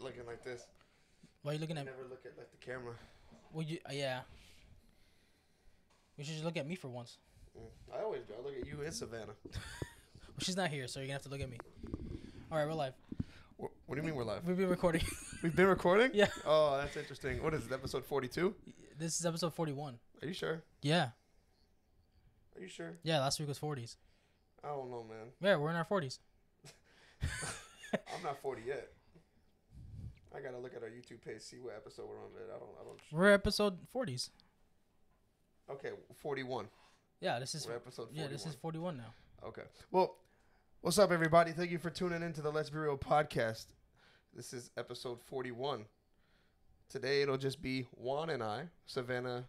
looking like this. Why are you looking at? Never look at like the camera. Well, yeah. You should just look at me for once. I always do. I look at you and Savannah. Well, she's not here, so you're gonna have to look at me. All right, we're live. What do you mean we're live? We've been recording. We've been recording? Yeah. Oh, that's interesting. What is it? Episode 42? This is episode 41. Are you sure? Yeah. Are you sure? Yeah. Last week was 40s. I don't know, man. Yeah, we're in our 40s. I'm not 40 yet. I gotta look at our YouTube page, see what episode we're on. But I don't. We're episode 40s. Okay, 41. Yeah, this is we're episode 41. Yeah, this is 41 now. Okay. Well, what's up, everybody? Thank you for tuning into the Let's Be Real podcast. This is episode 41. Today it'll just be Juan and I. Savannah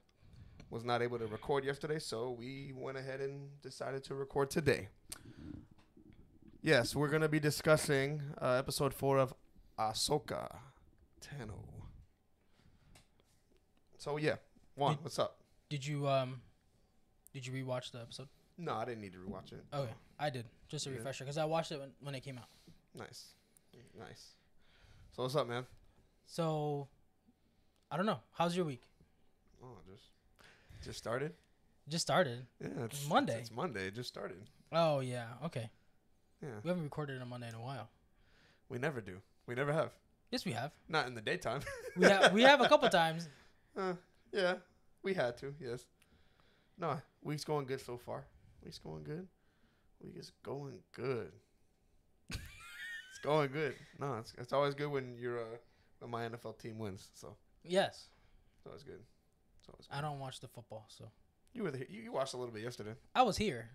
was not able to record yesterday, so we went ahead and decided to record today. Yes, we're going to be discussing episode 4 of Ahsoka Tano. So yeah, Juan, what's up? Did you rewatch the episode? No, I didn't need to rewatch it. Okay, I did. Just a refresher, because I watched it when it came out. Nice. So what's up, man? So, I don't know. How's your week? Oh, just started? Just started. Yeah, it's Monday. It's Monday. It just started. Oh, yeah. Okay. Yeah. We haven't recorded on a Monday in a while. We never do. We never have. Yes, we have. Not in the daytime. We have a couple times. Yeah. We had to, yes. No, week's going good so far. Week's going good. Week is going good. It's going good. No, it's always good when when my NFL team wins. So Yes. it's always good. I don't watch the football, so. You were there. You watched a little bit yesterday. I was here.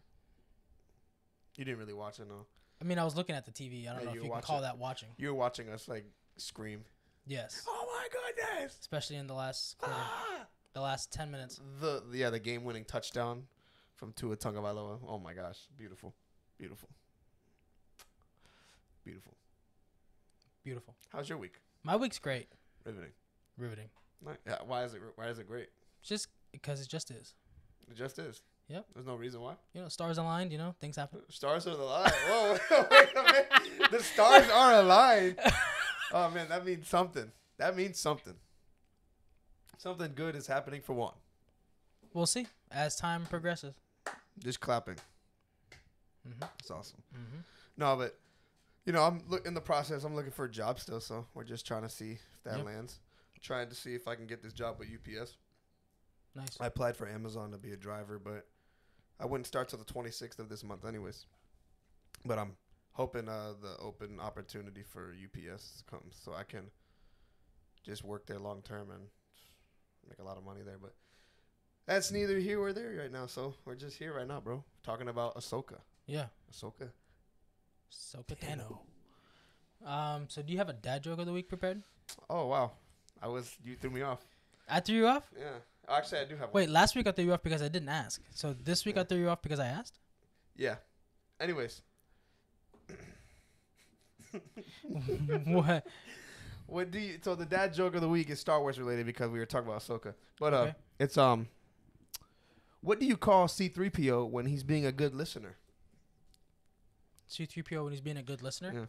You didn't really watch it, no. I mean, I was looking at the TV. I don't know if you can call that watching. You were watching us like scream. Yes. Oh my goodness! Especially in the last quarter. The last 10 minutes. The game-winning touchdown from Tua Tagovailoa. Oh my gosh, beautiful. How's your week? My week's great. Riveting. Yeah, why is it great? Just because it just is. It just is. Yep. There's no reason why. Stars aligned. Things happen. Stars are aligned. Whoa, wait a minute. The stars are aligned. Oh man, that means something. Something good is happening for Juan. We'll see as time progresses. Just clapping. Mm-hmm. That's awesome. Mm-hmm. No, but I'm in the process. I'm looking for a job still, so we're just trying to see if that lands. Trying to see if I can get this job with UPS. Nice. I applied for Amazon to be a driver, but I wouldn't start till the 26th of this month, anyways. But I'm hoping the open opportunity for UPS comes so I can just work there long term and make a lot of money there. But that's neither here nor there right now. So we're just here right now, bro, talking about Ahsoka. Yeah. Ahsoka Tano. So do you have a dad joke of the week prepared? Oh wow, you threw me off. I threw you off? Yeah. Actually, I do have one. Wait, last week I threw you off because I didn't ask. So this week I threw you off because I asked? Yeah. Anyways. What? So the dad joke of the week is Star Wars related because we were talking about Ahsoka. But okay. It's what do you call C-3PO when he's being a good listener? C-3PO when he's being a good listener? Yeah.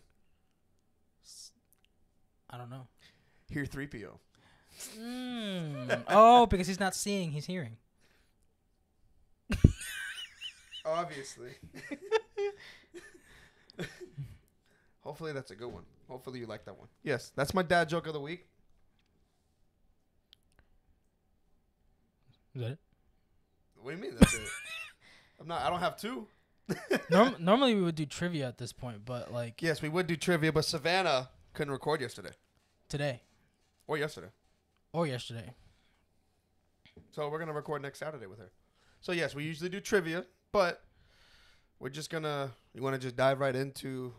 I don't know. Hear 3PO. Oh, because he's not seeing, he's hearing. Obviously. Hopefully that's a good one. Hopefully you like that one. Yes, that's my dad joke of the week. Is that it? What do you mean that's it? I don't have two. Normally we would do trivia at this point, but like... Yes, we would do trivia, but Savannah couldn't record yesterday. Today. Or yesterday. So we're going to record next Saturday with her. So yes, we usually do trivia, but we're just going to... You want to just dive right into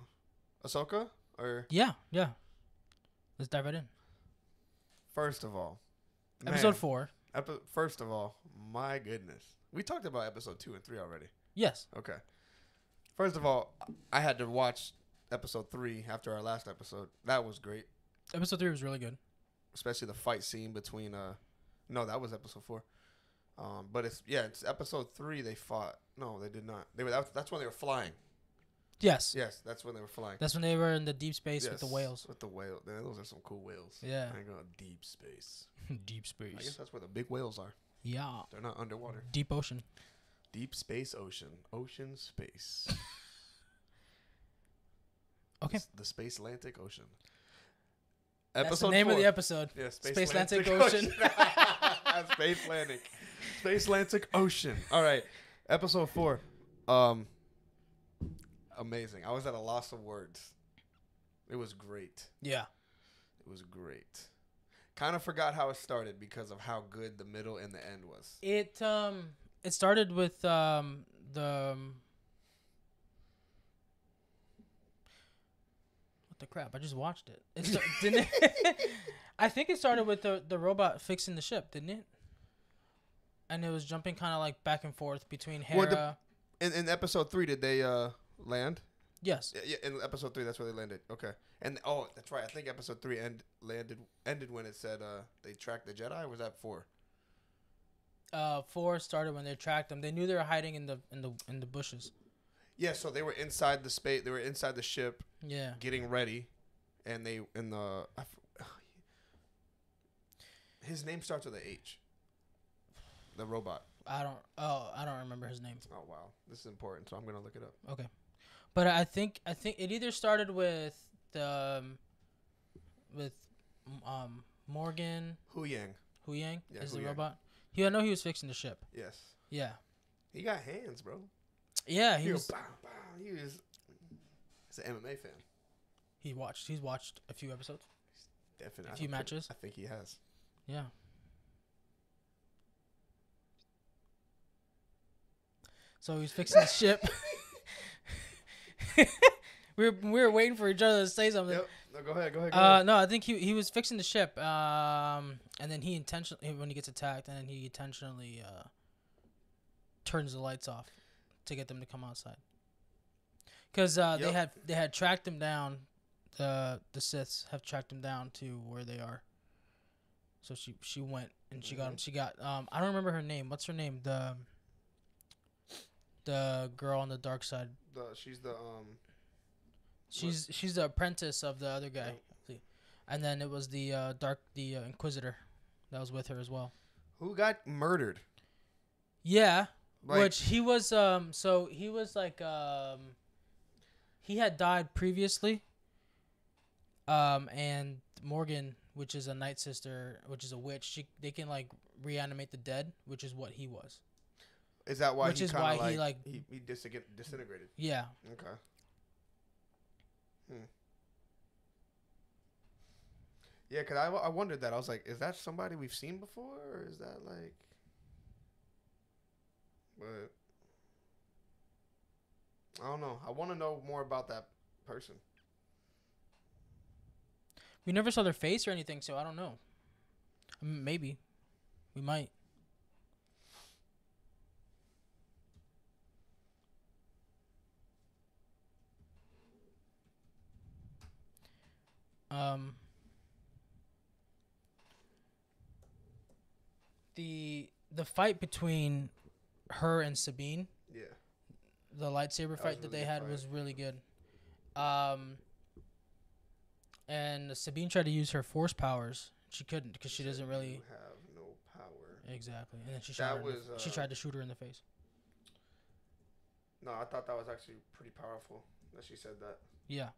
Ahsoka? Or Yeah. Let's dive right in. First of all. Episode 4. First of all, my goodness. We talked about episode 2 and 3 already. Yes. Okay. First of all, I had to watch episode 3 after our last episode. That was great. Episode 3 was really good. Especially the fight scene between no, that was episode 4. But it's episode 3 they fought. No, they did not. That's when they were flying. Yes. Yes, that's when they were flying. That's when they were in the deep space with the Yes, whales. With the whale. Man, those are some cool whales. Yeah. I go deep space. Deep space. I guess that's where the big whales are. Yeah. They're not underwater. Deep ocean. Deep space ocean. Ocean space. Okay. The Space-Lantic Ocean. That's the name 4. of the episode. Yeah, Space-Lantic Ocean. Space-Lantic. Space-Lantic Ocean. All right. Episode 4. Amazing. I was at a loss of words. It was great. Yeah. It was great. Kind of forgot how it started because of how good the middle and the end was. It started with the what the crap? I just watched it. Didn't it? I think it started with the robot fixing the ship, didn't it? And it was jumping kind of like back and forth between Hera. In episode 3, did they land? Yes. Yeah, in episode 3, that's where they landed. Okay. And that's right. I think episode 3 ended when it said they tracked the Jedi. Or was that 4? 4 started when they tracked them. They knew they were hiding in the bushes. Yeah, so they were inside the space. They were inside the ship. Yeah. Getting ready, and his name starts with a H. The robot. I don't remember his name. Oh wow, this is important. So I'm gonna look it up. Okay, but I think it either started with Morgan Hu Yang is Hu the Yang. robot. I know he was fixing the ship. Yes. Yeah. He got hands, bro. Yeah, he was. Bow, bow. He's an MMA fan. He's watched a few episodes. Definitely. A few matches. I think he has. Yeah. So he was fixing the ship. we were waiting for each other to say something. Yep. No, go ahead. No, I think he was fixing the ship. And then he intentionally, when he gets attacked, and then he intentionally turns the lights off to get them to come outside. Because they had tracked him down. The Siths have tracked him down to where they are. So she went and she got him. She got I don't remember her name. What's her name? The girl on the dark side. She's the She's the apprentice of the other guy. Yep. And then it was the Inquisitor that was with her as well. Who got murdered? Yeah. Which he was so he was like he had died previously. And Morgan, which is a Night Sister, which is a witch, they can like reanimate the dead, which is what he was. Is that why? Which is why he disintegrated? Yeah. Okay. Yeah, because I wondered that. I was like, is that somebody we've seen before, or is that like? But I don't know. I want to know more about that person. We never saw their face or anything, so I don't know. Maybe. We might. The fight between her and Sabine. Yeah. The lightsaber fight that they had was really good. And Sabine tried to use her force powers. She couldn't because she doesn't really have no power. Exactly. And then she tried to shoot her in the face. No, I thought that was actually pretty powerful that she said that. Yeah.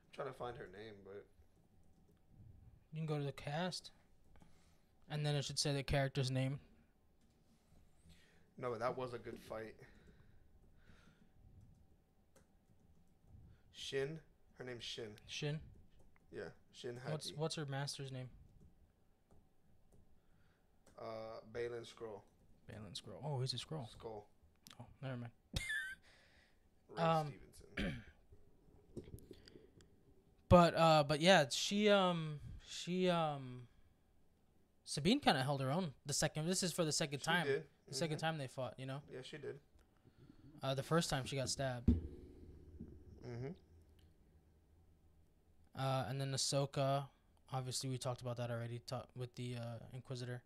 I'm trying to find her name, but you can go to the cast, and then it should say the character's name. No, but that was a good fight. Shin. Her name's Shin. Shin? Yeah, Shin Hati. What's her master's name? Balin Scroll. Balin Scroll. Oh, he's a scroll. Skull. Oh, never mind. Ray Stevenson. But yeah, she Sabine kind of held her own this is for the second time. Did. The second time they fought, you know? Yeah, she did. The first time she got stabbed. Mm-hmm. And then Ahsoka, obviously we talked about that already with the Inquisitor.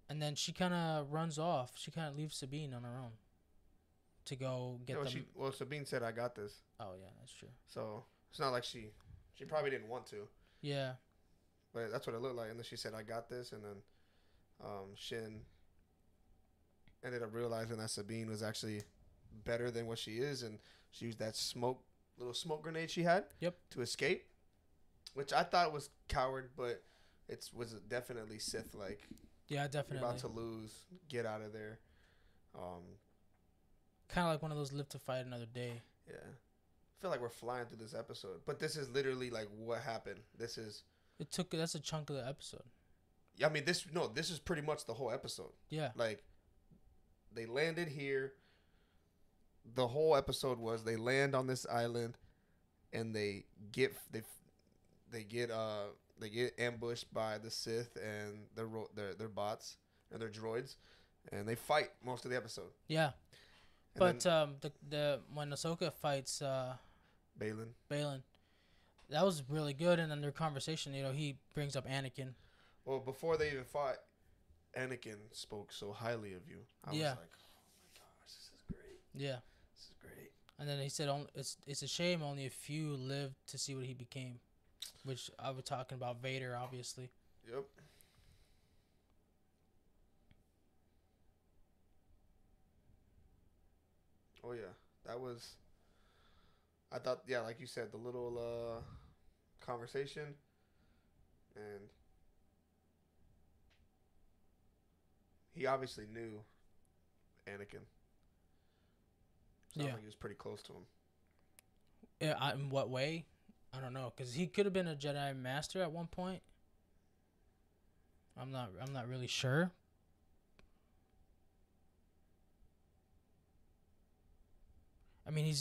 And then she kind of runs off. She kind of leaves Sabine on her own to go get them. Well, Sabine said, "I got this." Oh yeah, that's true. So it's not like she probably didn't want to. Yeah. But that's what it looked like. And then she said, "I got this," and then Shin ended up realizing that Sabine was actually better than what she is, and she used that little smoke grenade she had to escape, which I thought was coward, but it was definitely Sith-like. Yeah, definitely. You're about to lose. Get out of there. Kind of like one of those live to fight another day. Yeah. I feel like we're flying through this episode, but this is literally like what happened. That's a chunk of the episode. I mean, this is pretty much the whole episode. Yeah. Like, they landed here. The whole episode was they land on this island, and they get ambushed by the Sith and their bots and their droids, and they fight most of the episode. Yeah. And but the when Ahsoka fights Baylan, that was really good. And then their conversation, he brings up Anakin. Well, before they even fought, Anakin spoke so highly of you. I was like, oh my gosh, this is great. Yeah. This is great. And then he said, it's a shame only a few lived to see what he became. Which I was talking about Vader, obviously. Yep. Oh, yeah. That was... I thought, yeah, like you said, the little conversation. And... he obviously knew Anakin. Sounds like he was pretty close to him. Yeah, in what way? I don't know, because he could have been a Jedi Master at one point. I'm not really sure. I mean, he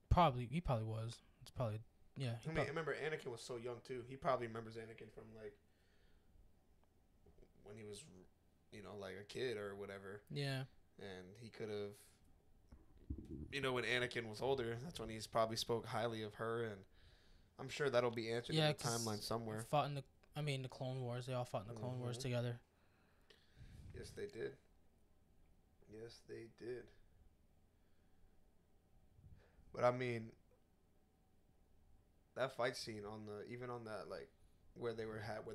probably was. It's probably, yeah. I mean, remember Anakin was so young too. He probably remembers Anakin from like when he was, like a kid or whatever. Yeah. And he could have, when Anakin was older, that's when he's probably spoke highly of her, and I'm sure that'll be answered in the timeline somewhere. Fought in the Clone Wars. They all fought in the Clone Wars together. Yes, they did. Yes, they did. But I mean, that fight scene even on that, like where they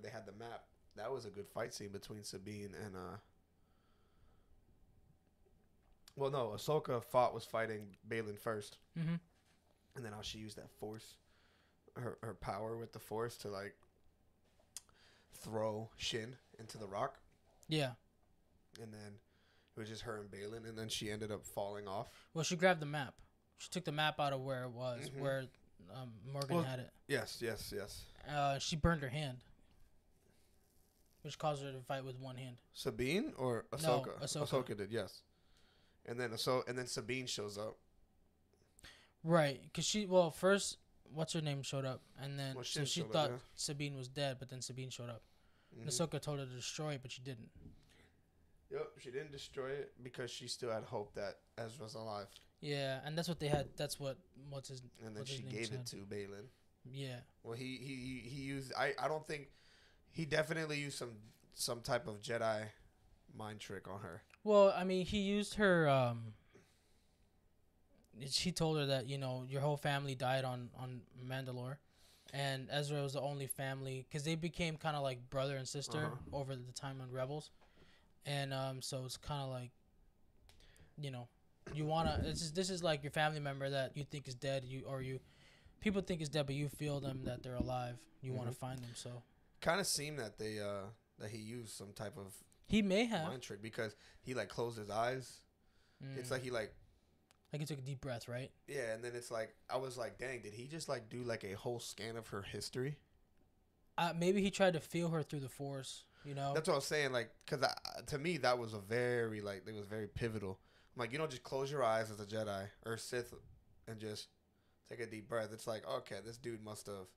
had the map, that was a good fight scene between Sabine and well, no, Ahsoka was fighting Baylan first. Mm-hmm. And then how she used that force, her power with the force to like throw Shin into the rock. Yeah. And then it was just her and Baylan, and then she ended up falling off. Well, she grabbed the map. She took the map out of where it was, where Morgan had it. Yes. She burned her hand, which caused her to fight with one hand. Sabine or Ahsoka? No, Ahsoka. Ahsoka did, yes. And then Sabine shows up. Right, because first, what's her name showed up, and then she thought Sabine was dead, but then Sabine showed up. Mm-hmm. Ahsoka told her to destroy it, but she didn't. Yep, she didn't destroy it because she still had hope that Ezra's alive. Yeah, and that's what they had. That's what's his. And then she gave it to Baylan. Yeah. Well, he used. I don't think he definitely used some type of Jedi mind trick on her. Well, I mean, he used her. She told her that your whole family died on Mandalore, and Ezra was the only family because they became kind of like brother and sister over the time on Rebels, and so it's kind of like, you wanna. This is like your family member that you think is dead. People think is dead, but you feel them that they're alive. You want to find them. So kind of seemed that that he used some type of. He may have mind trick because he like closed his eyes. It's like he he took a deep breath, right? Yeah, and then it's like I was like, dang, did he just like do like a whole scan of her history? Maybe he tried to feel her through the Force. That's what I was saying. Like, because to me that was it was very pivotal. I'm like, you don't just close your eyes as a Jedi or Sith and just take a deep breath. It's like, okay, this dude must have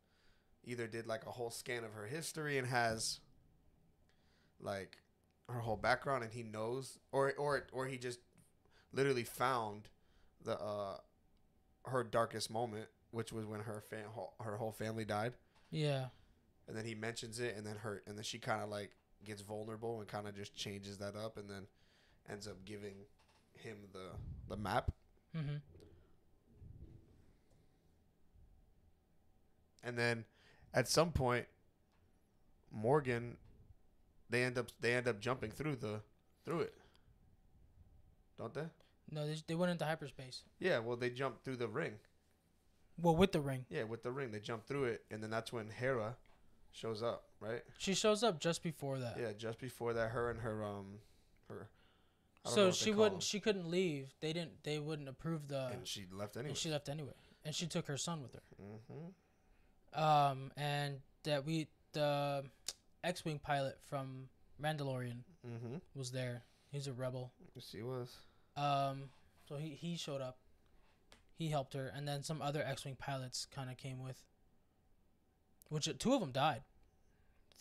either did like a whole scan of her history and has like her whole background and he knows, or he just literally found the her darkest moment, which was when her whole family died. Yeah. And then he mentions it, and then she kind of like gets vulnerable and kind of just changes that up, and then ends up giving him the map. Mm-hmm. And then at some point, Morgan, they end up jumping through it, don't they? No, they went into hyperspace. Yeah, well, they jumped through the ring. Well, with the ring. Yeah, with the ring, they jumped through it, and then that's when Hera shows up, right? She shows up just before that. Yeah, just before that, her and her. I don't know So what she they call them. she couldn't leave. They wouldn't approve the. And she left anyway. And she left anyway, and she took her son with her. Mm-hmm. And the X-wing pilot from Mandalorian was there. He's a rebel. Yes, he was. So he showed up. He helped her, and then some other X-wing pilots kind of came with. Which two of them died,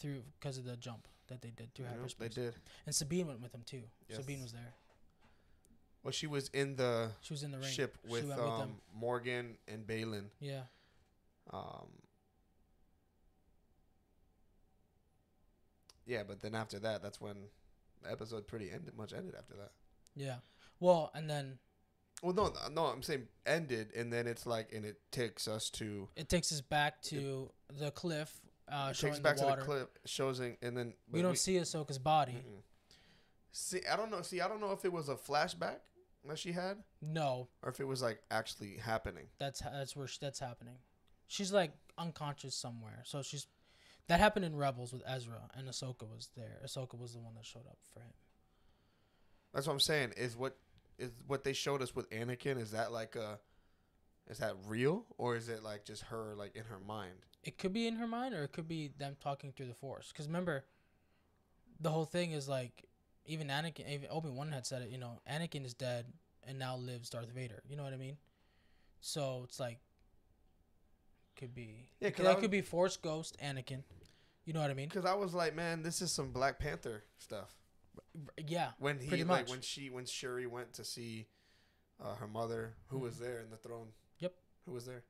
because of the jump that they did through hyperspace. They did. And Sabine went with them too. Yes. Sabine was there. Well, she was in the ring. ship with them. Morgan and Balin. Yeah. Yeah, but then after that, that's when the episode pretty much ended after that. Yeah. Well, and then. Well, no, I'm saying ended, and then it's like, and it takes us to. It takes us back to the cliff. It takes us back the water. to the cliff, and then we don't see Ahsoka's body. Mm-mm. See, I don't know if it was a flashback that she had. No. Or if it was like actually happening. That's where that's happening. She's like unconscious somewhere. So that happened in Rebels with Ezra, and Ahsoka was there. Ahsoka was the one that showed up for him. That's what I'm saying. Is what they showed us with Anakin, is that real, or is it like just her like in her mind? It could be in her mind, or it could be them talking through the Force. Because remember, the whole thing is like, even Obi-Wan had said it. You know, Anakin is dead and now lives Darth Vader. You know what I mean? So it's like, could be. Yeah, that could be Force Ghost Anakin. You know what I mean? Because I was like, man, this is some Black Panther stuff. Yeah, when he pretty like much. when Shuri went to see her mother, who was there in the throne. Yep. Who was there?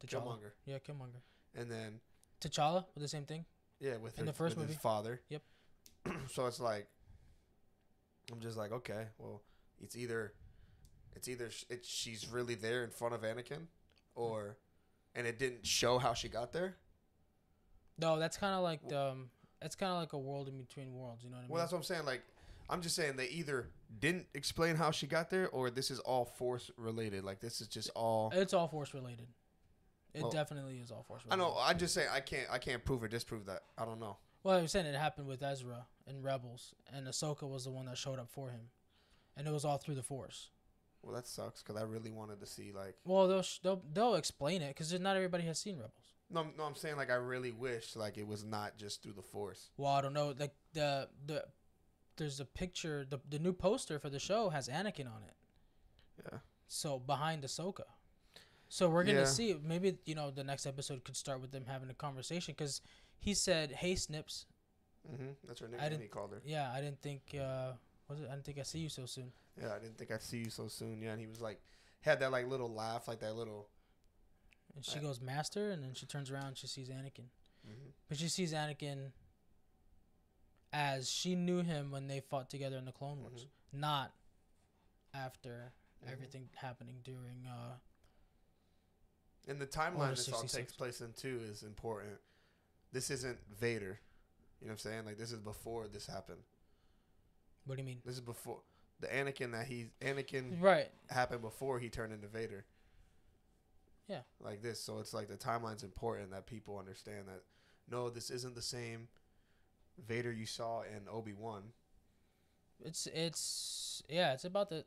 T'Challa. Killmonger. Yeah, Killmonger. And then T'Challa with the same thing. Yeah, with in the first movie, his father. Yep. So it's like, I'm just like, okay, well, it's either she's really there in front of Anakin, and it didn't show how she got there. No, that's kind of like it's kind of like a world in between worlds. You know what I mean? Well, that's what I'm saying. Like, I'm just saying they either didn't explain how she got there, or this is all Force related. Like, this is just all. It's all Force related. It definitely is all Force related. I know. I just say I can't prove or disprove that. I don't know. Well, I was saying it happened with Ezra in Rebels, and Ahsoka was the one that showed up for him, and it was all through the Force. Well, that sucks because I really wanted to see like. Well, they'll explain it because not everybody has seen Rebels. No, I'm saying like I really wish like it was not just through the Force. Well, I don't know. Like there's a picture. The new poster for the show has Anakin on it. Yeah. So behind Ahsoka. So we're gonna see. Maybe the next episode could start with them having a conversation because he said, "Hey, Snips." That's her nickname. He called her. Yeah, I didn't think. I didn't think I'd see you so soon. Yeah, I didn't think I'd see you so soon. Yeah, and he was like, had that like little laugh, like that little. And she goes, "Master," and then she turns around and she sees Anakin. But she sees Anakin as she knew him when they fought together in the Clone Wars, not after everything happening during. And the timeline this all takes place in too is important. This isn't Vader. You know what I'm saying? Like, this is before this happened. What do you mean? This is before the Anakin right happened before he turned into Vader. Yeah. Like this. So it's like the timeline's important that people understand that no, this isn't the same Vader you saw in Obi-Wan. It's about the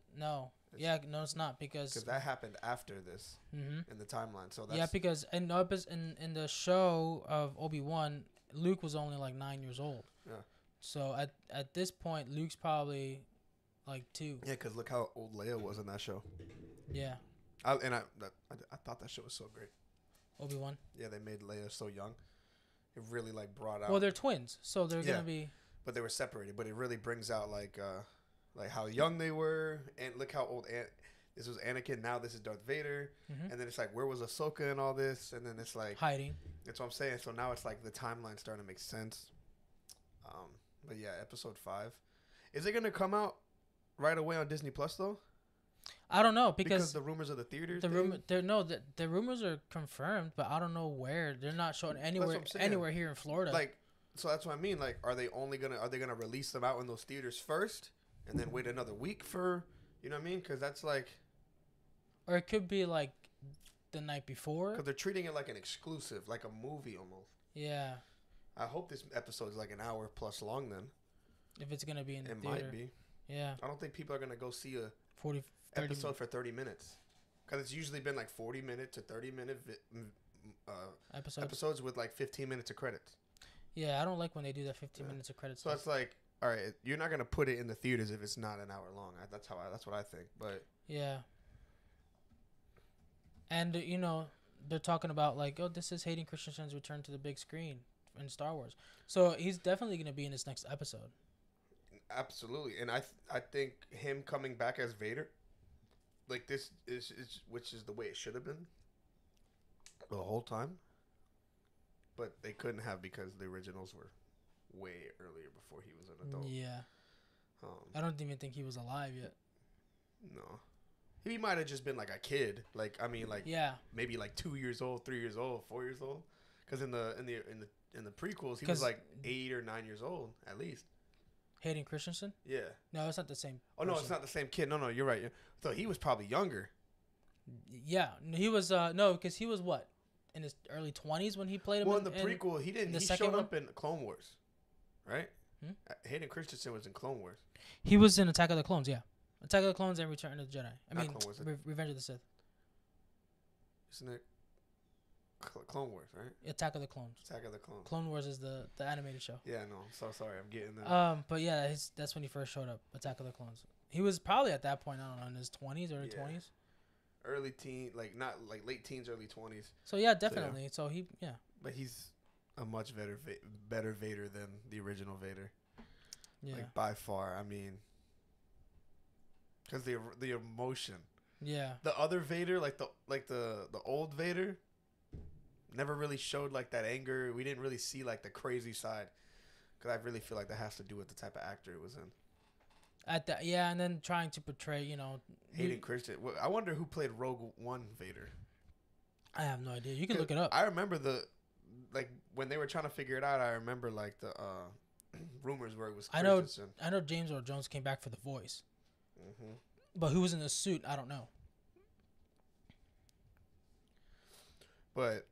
it's not because that happened after this in the timeline. So that's because in the show of Obi-Wan, Luke was only like 9 years old. Yeah. So at this point, Luke's probably like 2. Yeah, because look how old Leia was in that show. Yeah. I thought that show was so great. Obi-Wan. Yeah, they made Leia so young. It really like brought out. Well, they're twins, so they're gonna be. But they were separated. But it really brings out like how young they were, and look how old. This was Anakin. Now this is Darth Vader, and then it's like where was Ahsoka and all this, and then it's like hiding. That's what I'm saying. So now it's like the timeline's starting to make sense. But yeah, episode 5. Is it gonna come out right away on Disney Plus though? I don't know because the rumors of the theaters. The rumors are confirmed, but I don't know where. They're not showing anywhere here in Florida. Like, so that's what I mean. Like, are they gonna release them out in those theaters first, and then wait another week for, you know what I mean? Because that's like, or it could be like the night before. Because they're treating it like an exclusive, like a movie almost. Yeah. I hope this episode is like an hour plus long. Then, if it's gonna be in the theater, it might be. Yeah. I don't think people are gonna go see a 30 episode for 30 minutes, because it's usually been like 40-minute to 30-minute episodes with like 15 minutes of credits. Yeah, I don't like when they do that 15 minutes of credits. So it's like, all right, you're not gonna put it in the theaters if it's not an hour long. That's what I think. But yeah. And you know, they're talking about like, oh, this is Hayden Christensen's return to the big screen in Star Wars. So he's definitely gonna be in this next episode. Absolutely, and I think him coming back as Vader, like this is which is the way it should have been the whole time, but they couldn't have because the originals were way earlier before he was an adult. Yeah. I don't even think he was alive yet. No, he might have just been like a kid. Like, I mean, like, yeah, maybe like 2 years old, 3 years old, 4 years old. Because in the prequels, he was like 8 or 9 years old at least. Hayden Christensen? Yeah. No, it's not the same. Oh, no, it's not the same kid. No, you're right. So he was probably younger. Yeah, he was. No, because he was what, in his early 20s when he played him. Well, in the prequel, he didn't. He showed up in Clone Wars, right? Hayden Christensen was in Clone Wars. He was in Attack of the Clones. Yeah, Attack of the Clones and Return of the Jedi. I mean, Clone Wars. Revenge of the Sith. Isn't it Clone Wars, right? Attack of the Clones. Attack of the Clones. Clone Wars is the animated show. Yeah, no, I'm so sorry. I'm getting that. But yeah, that's when he first showed up. Attack of the Clones. He was probably at that point, I don't know, in his 20s, early 20s. Early teen, like not like late teens, early 20s. So yeah, definitely. So he, yeah. But he's a much better Vader than the original Vader. Yeah. Like by far. I mean, because the emotion. Yeah. The other Vader, like the old Vader, never really showed like that anger. We didn't really see like the crazy side. Because I really feel like that has to do with the type of actor it was in. And then trying to portray, you know, Hayden Christensen. I wonder who played Rogue One Vader. I have no idea. You can look it up. I remember when they were trying to figure it out. I remember like the rumors where it was Christensen. I know James Earl Jones came back for the voice, mm-hmm. but who was in the suit? I don't know. But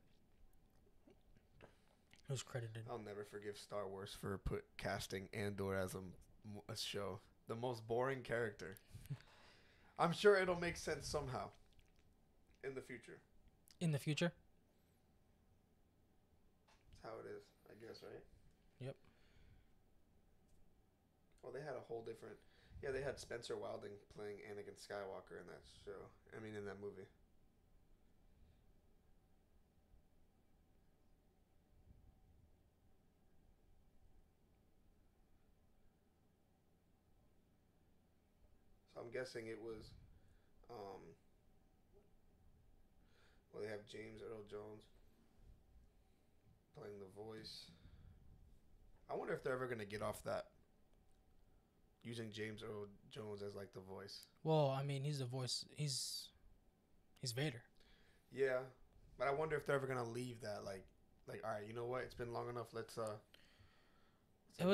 who's credited? I'll never forgive Star Wars for casting Andor as a show. The most boring character. I'm sure it'll make sense somehow in the future. In the future? That's how it is, I guess, right? Yep. Well, they had a whole different... Yeah, they had Spencer Wilding playing Anakin Skywalker in that show. I mean, in that movie. So I'm guessing it was... well, they have James Earl Jones playing the voice. I wonder if they're ever going to get off that. Using James Earl Jones as like the voice. Well, I mean, he's the voice. He's Vader. Yeah, but I wonder if they're ever gonna leave that. Like, all right, you know what? It's been long enough. Let's it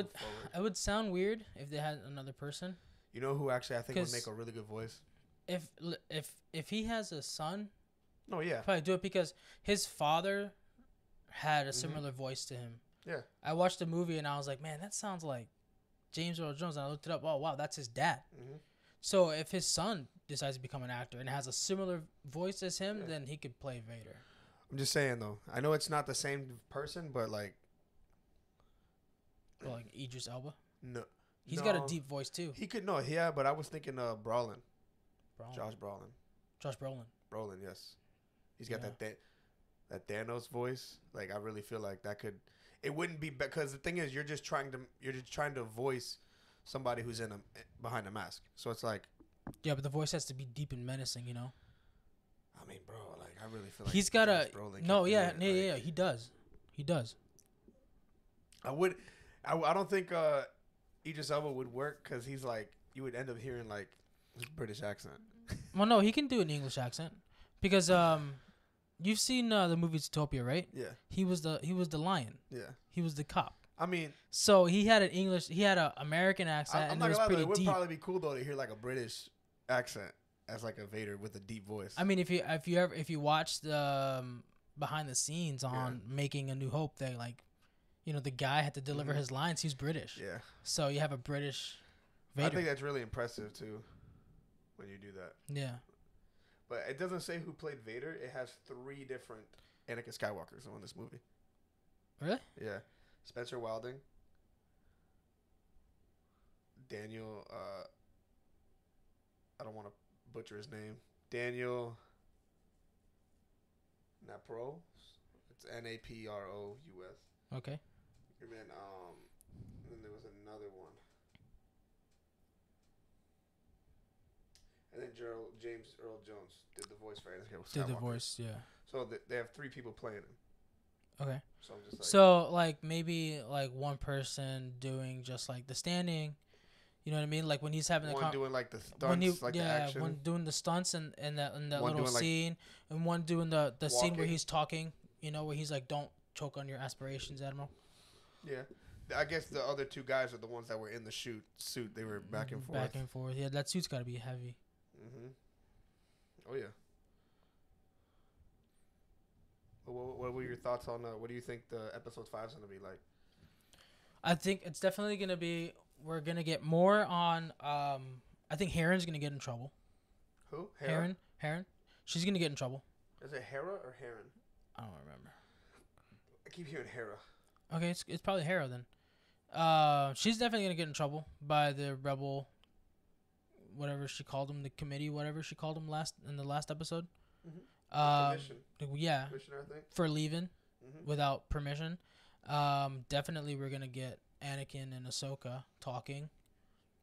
would sound weird if they had another person. You know who actually I think would make a really good voice? If he has a son. Oh yeah. Probably do it because his father had a similar voice to him. Yeah. I watched the movie and I was like, man, that sounds like James Earl Jones, and I looked it up. Oh wow, that's his dad. Mm-hmm. So if his son decides to become an actor and has a similar voice as him, then he could play Vader. I'm just saying though. I know it's not the same person, but like. Well, like Idris Elba. No. He's got a deep voice too. He could but I was thinking Brolin. Josh Brolin. Josh Brolin. Brolin, yes. He's got that Thanos voice. Like I really feel like that could. It wouldn't be because the thing is you're just trying to voice somebody who's behind a mask. So it's like. Yeah, but the voice has to be deep and menacing, you know. I mean, bro, like I really feel like he's got he does. He does. I don't think Idris Elba would work because he's like you would end up hearing like his British accent. Well, no, he can do an English accent because you've seen the movie Zootopia, right? Yeah. He was the lion. Yeah. He was the cop. I mean, so he had an American accent, I'm and not it was gonna lie, pretty though, it would deep. probably be cool though to hear like a British accent as like a Vader with a deep voice. I mean, if you watch the behind the scenes on Making a New Hope, they like, the guy had to deliver his lines. He's British. Yeah. So you have a British Vader. I think that's really impressive too, when you do that. Yeah. But it doesn't say who played Vader. It has 3 different Anakin Skywalkers in this movie. Really? Yeah. Spencer Wilding. Daniel, I don't want to butcher his name. Daniel Napro. It's Naprous. Okay. And then there was another one. And then James Earl Jones did the voice for Anakin Skywalker. Did the voice, yeah. So they have 3 people playing him. Okay. So I'm just like. So like maybe like one person doing just like the standing, you know what I mean? Like when he's having one doing like the stunts, the action. One doing the stunts and that One little doing, like, scene, and one doing the scene where walking. he's talking, where he's like, "Don't choke on your aspirations, Admiral." Yeah. I guess the other 2 guys are the ones that were in the suit. They were back and forth. Back and forth. Yeah, that suit's got to be heavy. Mhm. Oh yeah. What were your thoughts on what do you think the episode 5 is gonna be like? I think it's definitely gonna be. We're gonna get more on. I think Heron's gonna get in trouble. Who? Hera? Heron. She's gonna get in trouble. Is it Hera or Heron? I don't remember. I keep hearing Hera. Okay, it's probably Hera then. She's definitely gonna get in trouble by the rebel. Whatever she called them, the committee, whatever she called them in the last episode. Mm-hmm. Yeah, Commissioner, I think. for leaving without permission. Definitely we're gonna get Anakin and Ahsoka talking.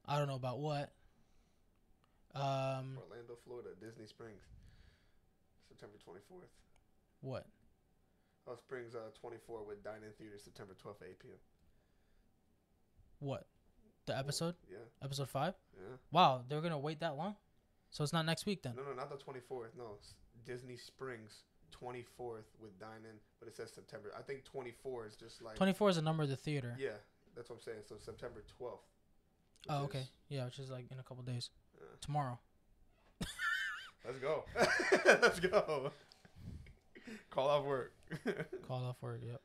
I don't know about what. Orlando, Florida, Disney Springs, September 24th. What? Oh, Springs 24 with dine-in theater September 12th at 8 p.m. What? The episode? Yeah. Episode 5? Yeah. Wow, they're gonna wait that long? So it's not next week then? No, not the 24th. No, it's Disney Springs 24th with dine-in, but it says September. I think 24 is just like 24 is the number of the theater. Yeah, that's what I'm saying. So September 12th. Oh, okay. Yeah, which is like in a couple days. Yeah. Tomorrow. Let's go. Let's go. Call off work. Call off work. Yep.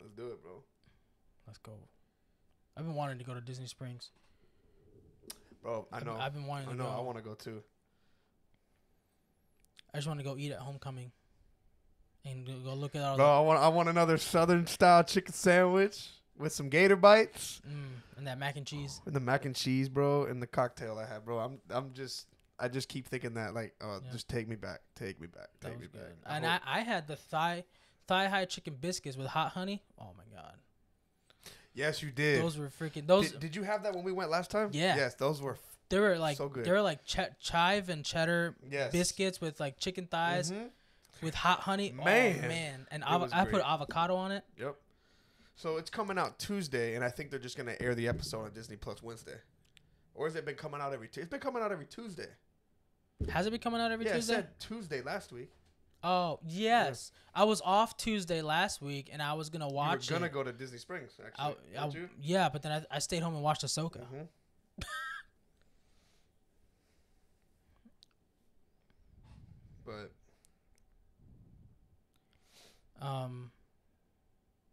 Let's do it, bro. Let's go. I've been wanting to go to Disney Springs. Bro, I know. I've been wanting to go. I want to go too. I just want to go eat at Homecoming. And go look at all Bro, I want another Southern style chicken sandwich with some gator bites. And that mac and cheese. And the mac and cheese, bro, and the cocktail I had, bro. I just keep thinking that, like, just take me back. Take me back. Take me back. And I had the thigh high chicken biscuits with hot honey. Oh my god. Yes, you did. Those were freaking. Those. Did you have that when we went last time? Yeah. Yes, those were. They were like so good. They were like chive and cheddar biscuits with like chicken thighs with hot honey. Man, oh, man, and I put avocado on it. Yep. So it's coming out Tuesday, and I think they're just gonna air the episode on Disney Plus Wednesday, or has it been coming out every? It's been coming out every Tuesday. Has it been coming out every Tuesday? Yeah, it said Tuesday last week. Oh yes, I was off Tuesday last week, and I was gonna watch. You were gonna go to Disney Springs, actually. Yeah, but then I stayed home and watched Ahsoka. But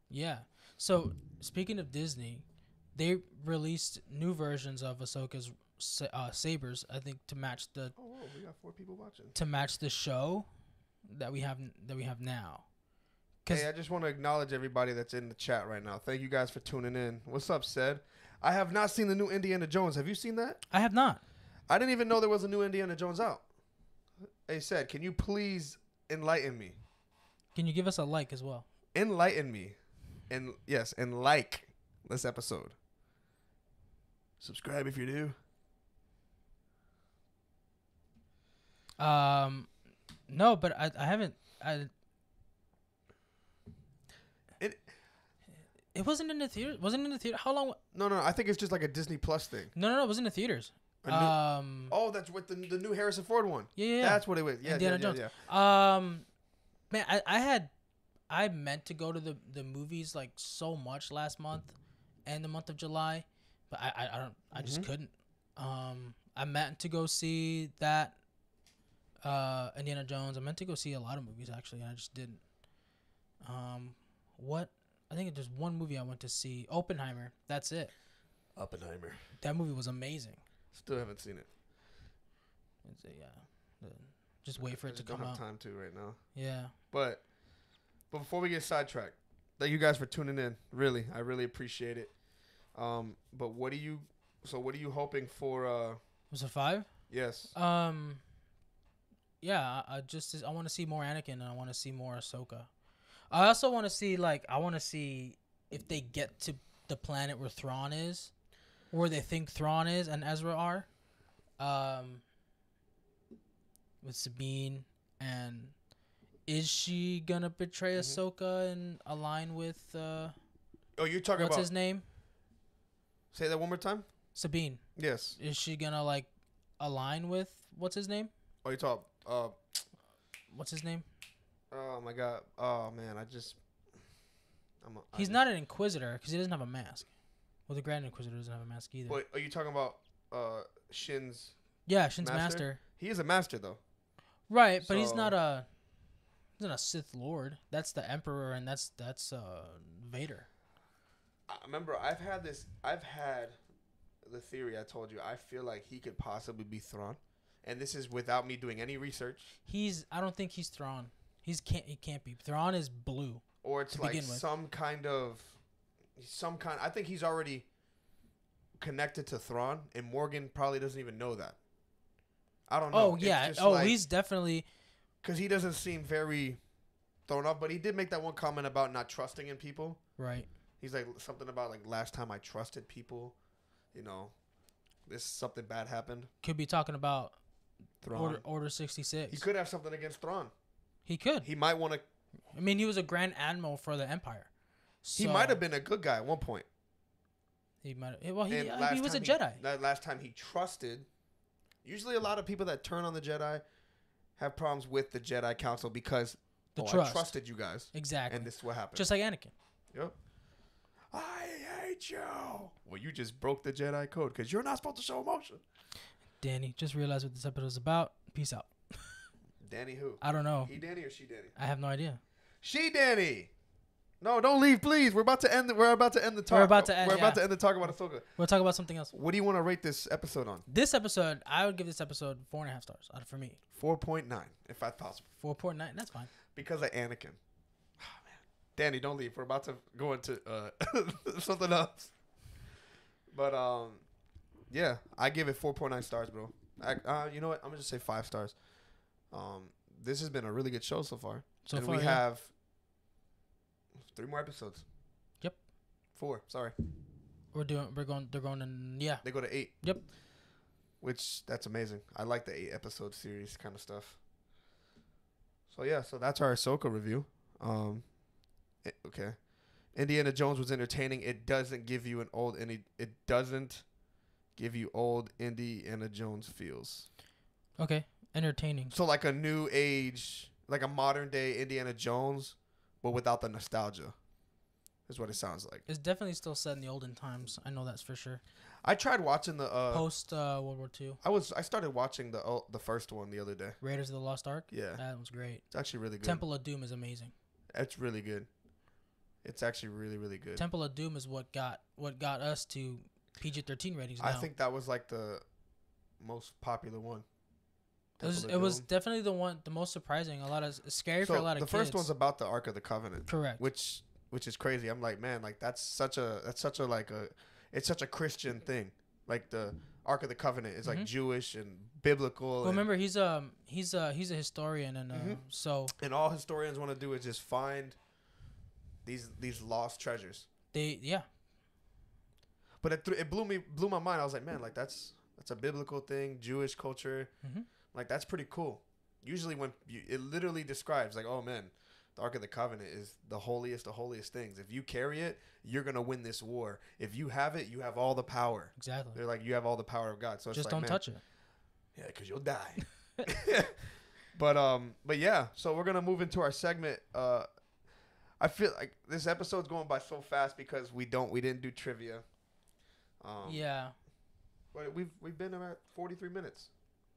yeah. So speaking of Disney, they released new versions of Ahsoka's sabers. I think to match the. Oh, we got 4 people watching. To match the show that we have now. Hey, I just want to acknowledge everybody that's in the chat right now. Thank you guys for tuning in. What's up, Sed? I have not seen the new Indiana Jones. Have you seen that? I have not. I didn't even know there was a new Indiana Jones out. Hey, Sed, can you please enlighten me? Can you give us a like as well? Enlighten me. And yes, and like this episode. Subscribe if you're new. No, but I haven't. It wasn't in the theater. Wasn't in the theater. How long? No, I think it's just like a Disney Plus thing. No. It was in the theaters. Oh, that's with the new Harrison Ford one. Yeah. That's what it was. Yeah, Indiana Jones. Yeah. Man, I meant to go to the movies like so much last month and the month of July, but I just couldn't. I meant to go see that Indiana Jones. I meant to go see a lot of movies actually, and I just didn't. What? I think there's one movie I went to see, Oppenheimer. That's it. Oppenheimer. That movie was amazing. Still haven't seen it. Just wait for it to come out. Don't have time to right now. Yeah. But before we get sidetracked, thank you guys for tuning in. Really, I really appreciate it. But what are you hoping for? Was it 5? Yes. Yeah. I want to see more Anakin and I want to see more Ahsoka. I also want to see if they get to the planet where Thrawn is, where they think Thrawn is and Ezra are, with Sabine, and is she gonna betray Ahsoka and align with you're talking what's about his name? Say that one more time. Sabine. Yes. Is she gonna like align with what's his name? Oh, you talk. What's his name? Oh my God. Oh man, He's not an Inquisitor because he doesn't have a mask. Well, the Grand Inquisitor doesn't have a mask either. But are you talking about Shin's? Yeah, Shin's master. He is a master though. Right, but he's not a Sith Lord. That's the Emperor, and that's Vader. I remember I've had the theory I told you. I feel like he could possibly be Thrawn, and this is without me doing any research. I don't think he's Thrawn. He can't be. Thrawn is blue. Or it's like some kind. I think he's already connected to Thrawn, and Morgan probably doesn't even know that. I don't know. Oh yeah. He's definitely. Because he doesn't seem very thrown off, but he did make that one comment about not trusting in people. Right. He's like something about like last time I trusted people, something bad happened. Could be talking about Thrawn. Order 66. He could have something against Thrawn. He could. He might want to. I mean, he was a Grand Admiral for the Empire. So he might have been a good guy at one point. He might. Well, he was a Jedi. Last time he trusted. Usually, a lot of people that turn on the Jedi have problems with the Jedi Council because I trusted you guys. Exactly. And this is what happened. Just like Anakin. Yep. I hate you. Well, you just broke the Jedi code because you're not supposed to show emotion. Danny, just realized what this episode is about. Peace out. Danny who? I don't know. He Danny or she Danny? I have no idea. She Danny. No, don't leave, please. We're about to end the talk. We're about to end the talk about Ahsoka. We'll talk about something else. What do you want to rate this episode on? This episode, I would give this episode 4.5 stars for me. 4.9, if that's possible. 4.9, that's fine. Because of Anakin. Oh, man. Danny, don't leave. We're about to go into something else. But yeah, I give it 4.9 stars, bro. You know what? I'm gonna just say 5 stars. This has been a really good show so far. We have 3 more episodes. Yep. 4. Sorry. They're going in. Yeah. They go to 8. Yep. Which that's amazing. I like the 8 episode series kind of stuff. So yeah, so that's our Ahsoka review. Okay. Indiana Jones was entertaining. It doesn't give you old Indiana Jones feels. Okay. Entertaining. So like a new age, like a modern day Indiana Jones, but without the nostalgia, is what it sounds like. It's definitely still set in the olden times. I know that's for sure. I tried watching the post World War II. I started watching the first one the other day. Raiders of the Lost Ark. Yeah, that was great. It's actually really good. Temple of Doom is amazing. It's really good. It's actually really, really good. Temple of Doom is what got us to PG-13 ratings now. I think that was like the most popular one. It was definitely the most surprising. Scary for a lot of kids. The first one's about the Ark of the Covenant. Correct. Which is crazy. I'm like, man, like it's such a Christian thing. Like the Ark of the Covenant is like Jewish and biblical. Well, remember he's a historian and so. And all historians want to do is just find these lost treasures. But it blew my mind. I was like, man, like that's a biblical thing, Jewish culture. Mm-hmm. Like that's pretty cool. Usually when it literally describes like, oh man, The Ark of the Covenant is the holiest of holiest things. If you carry it, you're gonna win this war. If you have it, you have all the power. Exactly. They're like, you have all the power of God. So it's Just like, don't man, touch it. yeah, because you'll die. But yeah. So we're gonna move into our segment. I feel like this episode's going by so fast because we didn't do trivia. Yeah. But we've been about 43 minutes.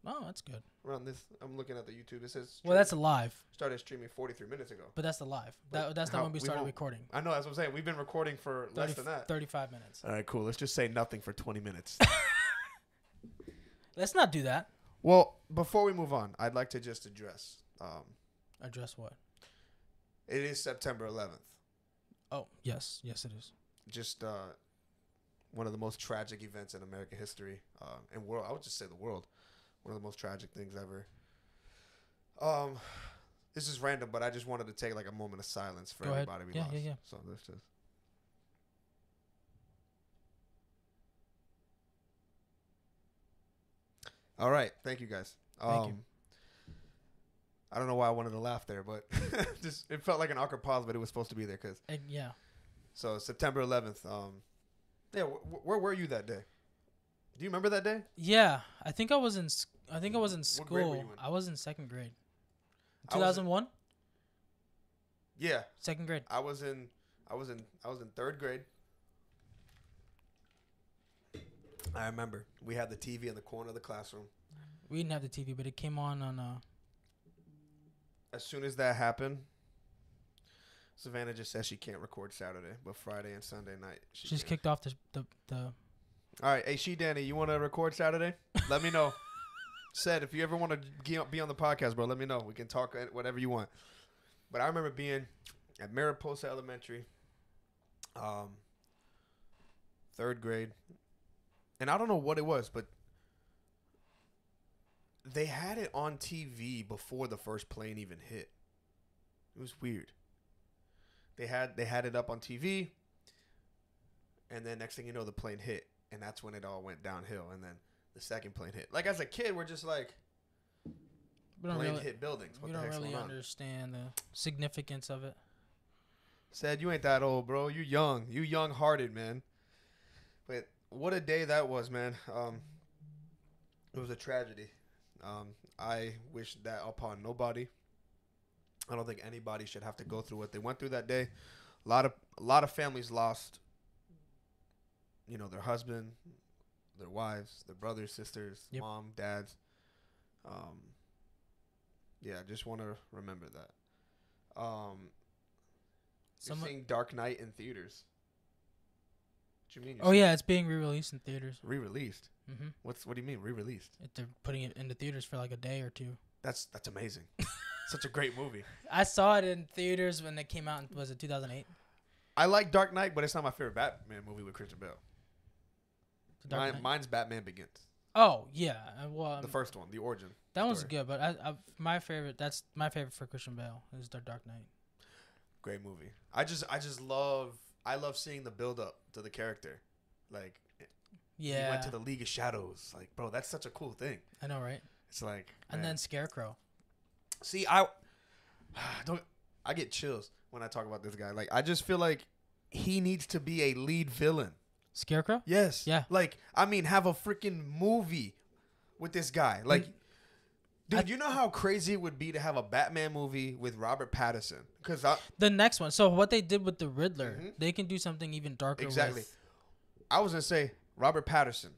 Oh, that's good. Around this, I'm looking at the YouTube. It says Well, that's live. Started streaming 43 minutes ago. But that's the live. But That's not when we started recording. I know, that's what I'm saying. We've been recording for less than that. 35 minutes. All right, cool. Let's just say nothing for 20 minutes. Let's not do that. Well, before we move on, I'd like to just address. Address what? It is September 11th. Oh, yes. Yes, it is. Just one of the most tragic events in American history and world. I would just say the world. One of the most tragic things ever. This is random, but I just wanted to take like a moment of silence for everybody we lost. Yeah. So let's just. All right, thank you guys. Thank you. I don't know why I wanted to laugh there, but just it felt like an awkward pause, but it was supposed to be there because. Yeah. So September 11th. Yeah, where were you that day? Do you remember that day? Yeah, I think I was in school. What grade were you in? I was in second grade. 2001? Yeah. Second grade. I was in third grade. I remember we had the TV in the corner of the classroom. We didn't have the TV, but it came on. As soon as that happened, Savannah just said she can't record Saturday, but Friday and Sunday night she's kicked off the. All right, hey, Danny, you want to record Saturday? Let me know. Said if you ever want to be on the podcast, bro, let me know. We can talk whatever you want. But I remember being at Mariposa Elementary, third grade, and I don't know what it was, but they had it on TV before the first plane even hit. It was weird. They had it up on TV, and then next thing you know, the plane hit, and that's when it all went downhill, and then the second plane hit. Like, as a kid, we're just like, plane hit buildings. What the heck's going on? We don't really understand the significance of it. Said, you ain't that old, bro. You young. You young-hearted, man. But what a day that was, man. It was a tragedy. I wish that upon nobody. I don't think anybody should have to go through what they went through that day. A lot of families lost, their husband, their wives, their brothers, sisters, mom, dads. Yeah, I just want to remember that. You're seeing Dark Knight in theaters. What do you mean? Yeah, it's being re-released in theaters. Re-released? Mm-hmm. What do you mean re-released? They're putting it into theaters for like a day or two. That's amazing. Such a great movie. I saw it in theaters when it came out. Was it 2008? I like Dark Knight, but it's not my favorite Batman movie with Christian Bale. Mine's Batman Begins. Oh yeah, well the first one, the origin. That one's good, but my favorite. That's my favorite for Christian Bale is The Dark Knight. Great movie. I love seeing the build up to the character, like. Yeah. He went to the League of Shadows. Like, bro, that's such a cool thing. I know, right? It's like, and then Scarecrow. See, I get chills when I talk about this guy. Like, I just feel like he needs to be a lead villain. Scarecrow? Yes. Yeah. Like, I mean, have a freaking movie with this guy. Like, dude, you know how crazy it would be to have a Batman movie with Robert Pattinson? Because the next one. So what they did with the Riddler, they can do something even darker. Exactly. I was gonna say Robert Pattinson,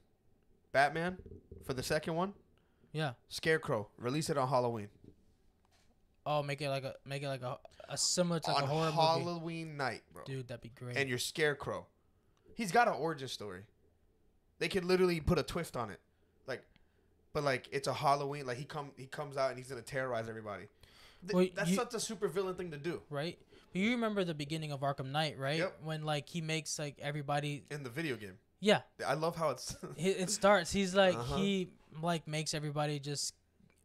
Batman, for the second one. Yeah. Scarecrow, release it on Halloween. Oh, make it like a similar to like a horror movie. On Halloween night, bro. Dude, that'd be great. And you're Scarecrow. He's got an origin story. They could literally put a twist on it, but it's a Halloween. Like he comes out and he's gonna terrorize everybody. That's such a super villain thing to do, right? But you remember the beginning of Arkham Knight, right? Yep. When he makes everybody in the video game. Yeah. I love how it starts. He's like he makes everybody just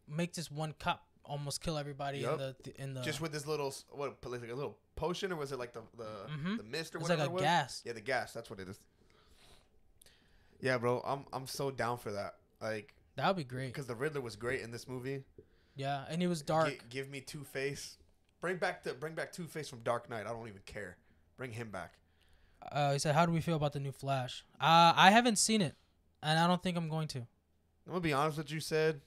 make this one cop almost kill everybody in the just with this little like a little potion, or was it like the mist or it's whatever? It's like a gas. Yeah, the gas. That's what it is. Yeah, bro, I'm so down for that. Like that would be great because the Riddler was great in this movie. Yeah, and he was dark. Give me Two-Face, Bring back Two-Face from Dark Knight. I don't even care. Bring him back. He said, "How do we feel about the new Flash?" I haven't seen it, and I don't think I'm going to. I'm gonna be honest with you. Said,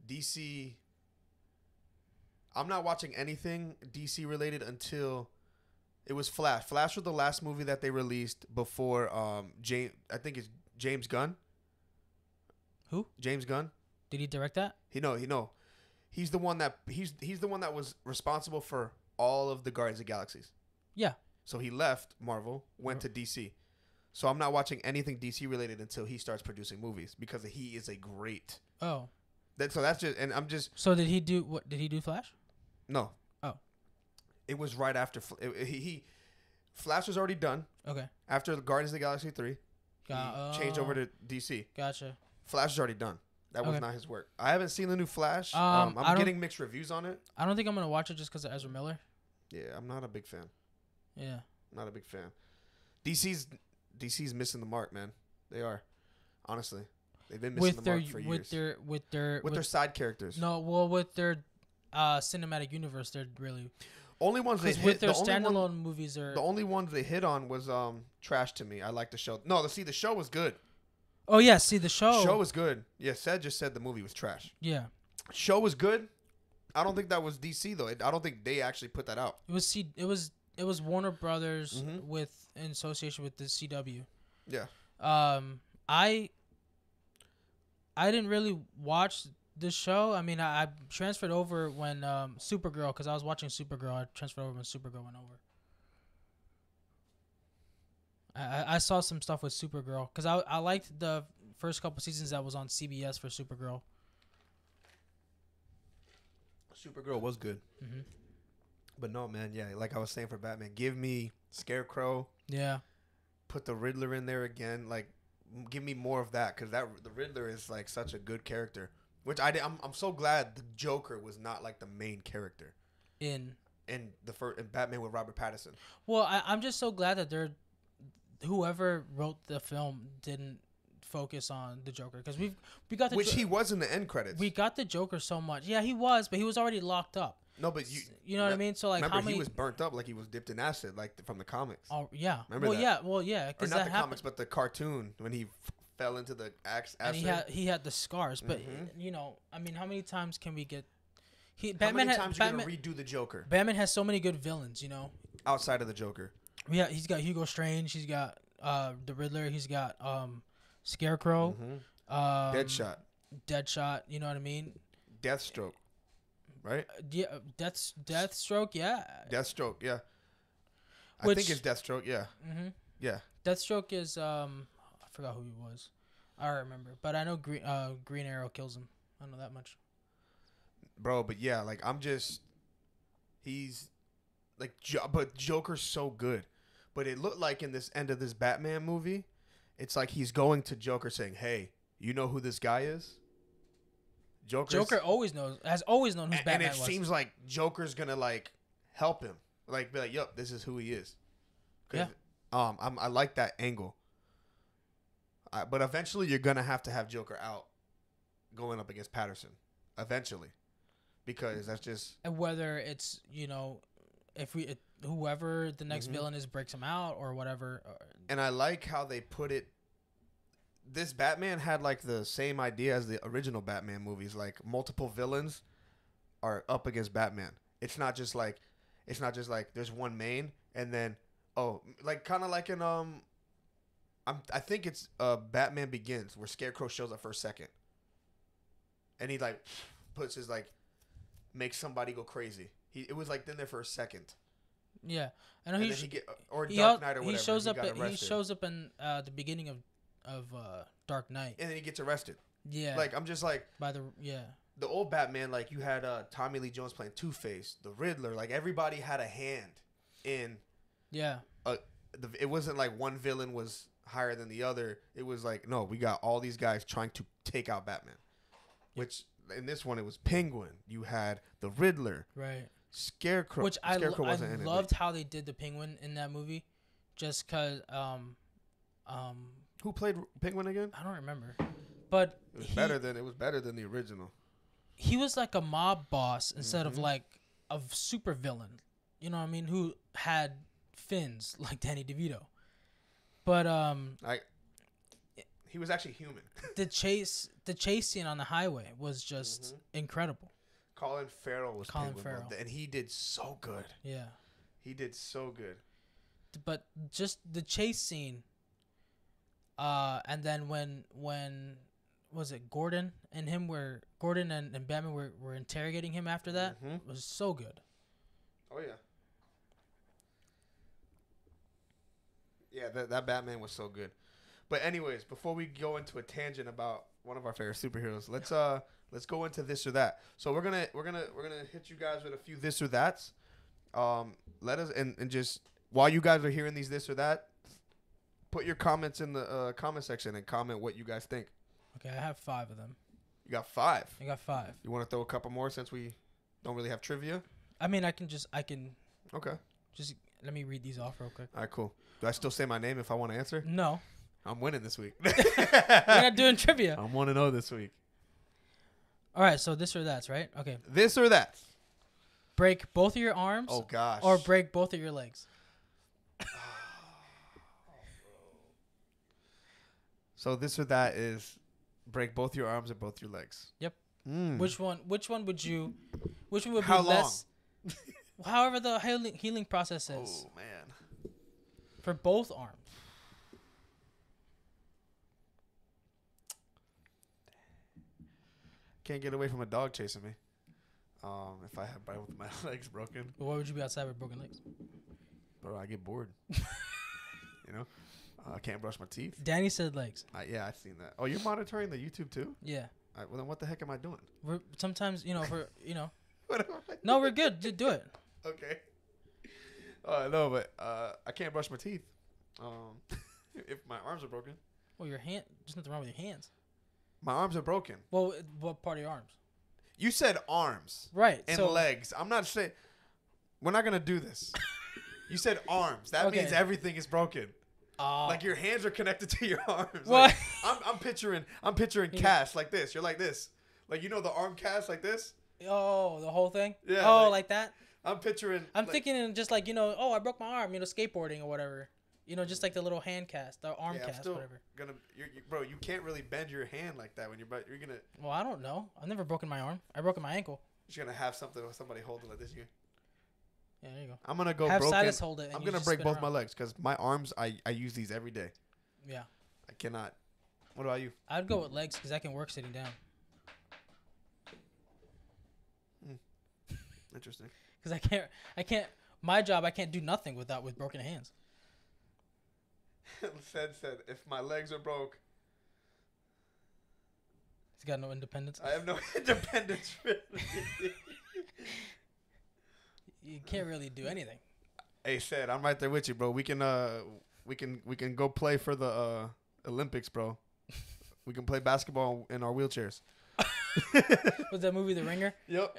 DC. I'm not watching anything DC related until it was Flash. Flash was the last movie that they released before James. I think it's James Gunn. Who? James Gunn. Did he direct that? He's the one that he's the one that was responsible for all of the Guardians of the Galaxies. Yeah. So he left Marvel, went to DC. So I'm not watching anything DC related until he starts producing movies because he is a great. Oh. So that's just, and I'm just. So did he do what? Did he do Flash? No. Oh. It was right after Flash was already done. Okay. After the Guardians of the Galaxy 3, he changed over to DC. Gotcha. Flash is already done. That was not his work. I haven't seen the new Flash. I'm getting mixed reviews on it. I don't think I'm gonna watch it just because of Ezra Miller. Yeah, I'm not a big fan. Yeah. Not a big fan. DC's missing the mark, man. They are. Honestly. They've been missing the mark for years. With their side characters. No, well, with their cinematic universe, they're really only ones they hit. With their standalone movies are the only ones they hit on was trash to me. I like the show. No, the show was good. Oh yeah, see the show. Show was good. Yeah, just said the movie was trash. Yeah. Show was good. I don't think that was DC though. I don't think they actually put that out. It was Warner Brothers in association with the CW. Yeah. I didn't really watch this show. I mean, I transferred over when Supergirl, because I was watching Supergirl. I transferred over when Supergirl went over. I saw some stuff with Supergirl because I liked the first couple seasons that was on CBS for Supergirl. Supergirl was good. Mm-hmm. But no, man, yeah, like I was saying for Batman, give me Scarecrow. Yeah. Put the Riddler in there again. Like, give me more of that because the Riddler is like such a good character. Which I'm so glad the Joker was not like the main character in Batman with Robert Pattinson. Well, I'm just so glad that whoever wrote the film didn't focus on the Joker because we got the he was in the end credits. We got the Joker so much. Yeah, he was, but he was already locked up. No, but you know what I mean. So like, remember he was burnt up like he was dipped in acid like from the comics. Oh yeah. Remember that? Well yeah. Or not the comics, but the cartoon when he fell into the acid. And he had the scars, but you know, I mean, how many times can we get? How many times are you gonna redo the Joker? Batman has so many good villains, you know. Outside of the Joker. Yeah, he's got Hugo Strange. He's got the Riddler. He's got Scarecrow. Deadshot. You know what I mean? Deathstroke. Right? Yeah, Deathstroke. Yeah. Deathstroke. Yeah. I think it's Deathstroke. Yeah. Mm-hmm. Yeah. Deathstroke is I forgot who he was. I don't remember, but I know Green Arrow kills him. I know that much. Bro, but yeah, like he's like, but Joker's so good. But it looked like in this end of this Batman movie, it's like he's going to Joker saying, "Hey, you know who this guy is?" Joker has always known who Batman was. And it seems like Joker's gonna like help him, like be like, "Yup, this is who he is." Yeah. I like that angle. But eventually, you're gonna have to have Joker out, going up against Patterson. Eventually, because that's just. And whether it's whoever the next villain is breaks him out or whatever. And I like how they put it. This Batman had like the same idea as the original Batman movies. Like multiple villains are up against Batman. It's not just like there's one main and then like kind of like in I think it's Batman Begins where Scarecrow shows up for a second, and he like puts his like makes somebody go crazy. It was like in there for a second. Yeah, I know. Dark Knight or whatever. He shows up in the beginning of Dark Knight, and then he gets arrested. Yeah, like I'm just like the old Batman. Like you had Tommy Lee Jones playing Two-Face, the Riddler. Like everybody had a hand in. Yeah. It wasn't like one villain was higher than the other. It was like no, we got all these guys trying to take out Batman. Which in this one it was Penguin. You had the Riddler. Right. Scarecrow. Which I loved how they did the Penguin in that movie, just cause who played Penguin again? I don't remember, but it was better than the original. he was like a mob boss instead of like a super villain. You know what I mean? Who had fins like Danny DeVito. But he was actually human. the chase scene on the highway was just incredible. Colin Farrell was Colin Penguin, Farrell. and he did so good. Yeah. He did so good. But just the chase scene, and then when was it Gordon and Batman were interrogating him after that, was so good. Oh yeah. Yeah, that Batman was so good. But anyways, before we go into a tangent about one of our favorite superheroes, let's go into this or that. So we're gonna hit you guys with a few this or that's. Let us and just while you guys are hearing these this or that, put your comments in the comment section and comment what you guys think. Okay, I have 5 of them. You got 5. I got 5. You want to throw a couple more since we don't really have trivia? I mean, I can Okay. just let me read these off real quick. All right, cool. Do I still say my name if I want to answer? No. I'm winning this week. We're not doing trivia. I'm 1-0 this week. All right, so this or that's right. Okay. This or that. Break both of your arms. Oh gosh. Or break both of your legs. So this or that is break both your arms and both your legs. Yep. Mm. Which one would How be long? less? However the healing process is. Oh man. For both arms. Can't get away from a dog chasing me. If I have both my legs broken. But why would you be outside with broken legs? Bro, I get bored. You know? I can't brush my teeth. Danny said legs. Yeah, I've seen that. Oh, you're monitoring the YouTube too? Yeah. Well, then what the heck am I doing? Sometimes, What am I doing? No, we're good. Do it. Okay. No, but I can't brush my teeth. If my arms are broken. Well, your hand. There's nothing wrong with your hands. My arms are broken. Well, what part of your arms? You said arms. Right. And so legs. I'm not saying. We're not going to do this. You said arms. That Okay. means everything is broken. Like your hands are connected to your arms. What? Like, I'm picturing cast like this. You're like this. Like, you know the arm cast like this? Oh, the whole thing? Yeah, Oh, like- like that? I'm picturing. I'm thinking in just like, I broke my arm, skateboarding or whatever. Just like the little hand cast, the arm I'm cast, still whatever. bro, you can't really bend your hand like that when you're gonna. Well, I don't know. I've never broken my arm. I broke my ankle. You're gonna have something with somebody holding like this. Yeah, there you go. I'm gonna go Have broken. Silas hold it. And I'm you gonna just break spin both my around. legs because my arms. I use these every day. Yeah. I cannot. What about you? I'd go with legs because I can work sitting down. Interesting. Because I can't. My job, I can't do nothing with broken hands. said if my legs are broke, He's got no independence. I have no independence. Really. You can't really do anything. Hey, said I'm right there with you, bro. We can go play for the Olympics, bro. We can play basketball in our wheelchairs. Was that movie The Ringer? Yep.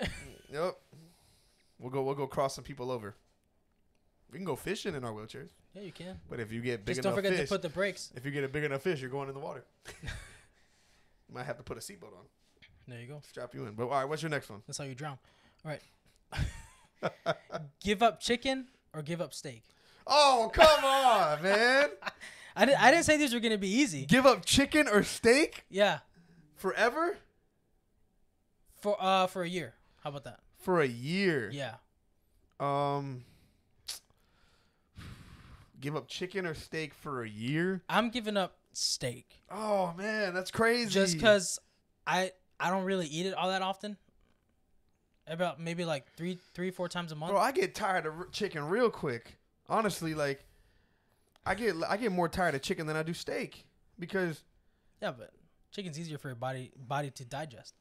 We'll go cross some people over. We can go fishing in our wheelchairs. Yeah, you can. But if you get big Just enough don't forget fish, to put the brakes. if you get a big enough fish, you're going in the water. You might have to put a seatbelt on. There you go. Strap you in. But all right, what's your next one? That's how you drown. All right. Give up chicken or give up steak? Oh, come on, man. I didn't say these were gonna be easy. Give up chicken or steak Yeah. forever? For a year. How about that? For a year. Yeah. Give up chicken or steak for a year? I'm giving up steak. Oh man, that's crazy. Just because I don't really eat it all that often. About maybe like 3-4 times a month. Bro, I get tired of chicken real quick. Honestly, like I get more tired of chicken than I do steak because Yeah, but chicken's easier for your body to digest.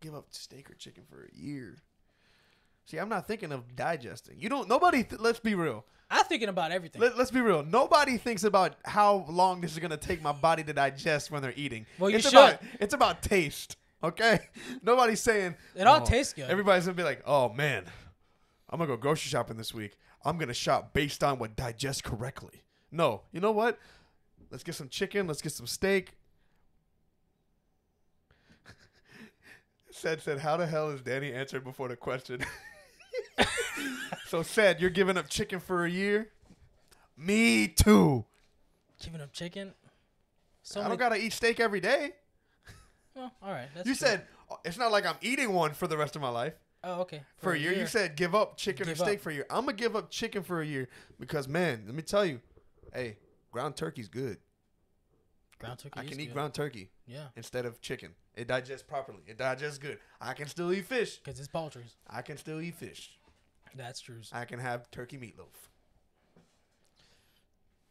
give up steak or chicken for a year. See, I'm not thinking of digesting. Let's be real. I'm thinking about everything. Let's be real. Nobody thinks about how long this is going to take my body to digest when they're eating. Well, you It's about taste, okay? Nobody's saying... It all tastes good. Everybody's going to be like, oh, man, I'm going to go grocery shopping this week. I'm going to shop based on what digests correctly. No. You know what? Let's get some chicken. Let's get some steak. said, how the hell is Danny answering before the question? So said, you're giving up chicken for a year? Me too. Giving up chicken? I don't got to eat steak every day. Well, all right. You said, it's not like I'm eating one for the rest of my life. Oh, okay. For a year. You said give up chicken or steak for a year. I'm going to give up chicken for a year because, man, let me tell you, hey, ground turkey's good. Ground turkey. I can eat ground turkey. Yeah. Instead of chicken. It digests properly. It digests good. I can still eat fish. Because it's poultry. I can still eat fish. That's true. I can have turkey meatloaf.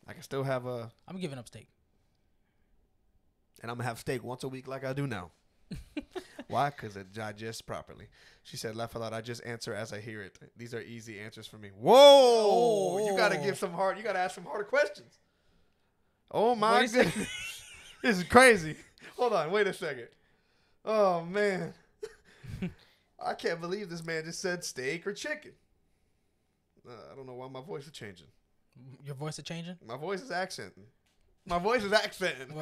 I can still have a... I'm giving up steak. And I'm going to have steak once a week like I do now. Why? Because it digests properly. She said, laugh aloud. I just answer as I hear it. These are easy answers for me. Whoa! You got to give some hard... You got to ask some harder questions. Oh, my goodness. This is crazy. Hold on. Wait a second. Oh, man. I can't believe this man just said steak or chicken. I don't know why my voice is changing. Your voice is changing? My voice is accenting. My voice is accenting.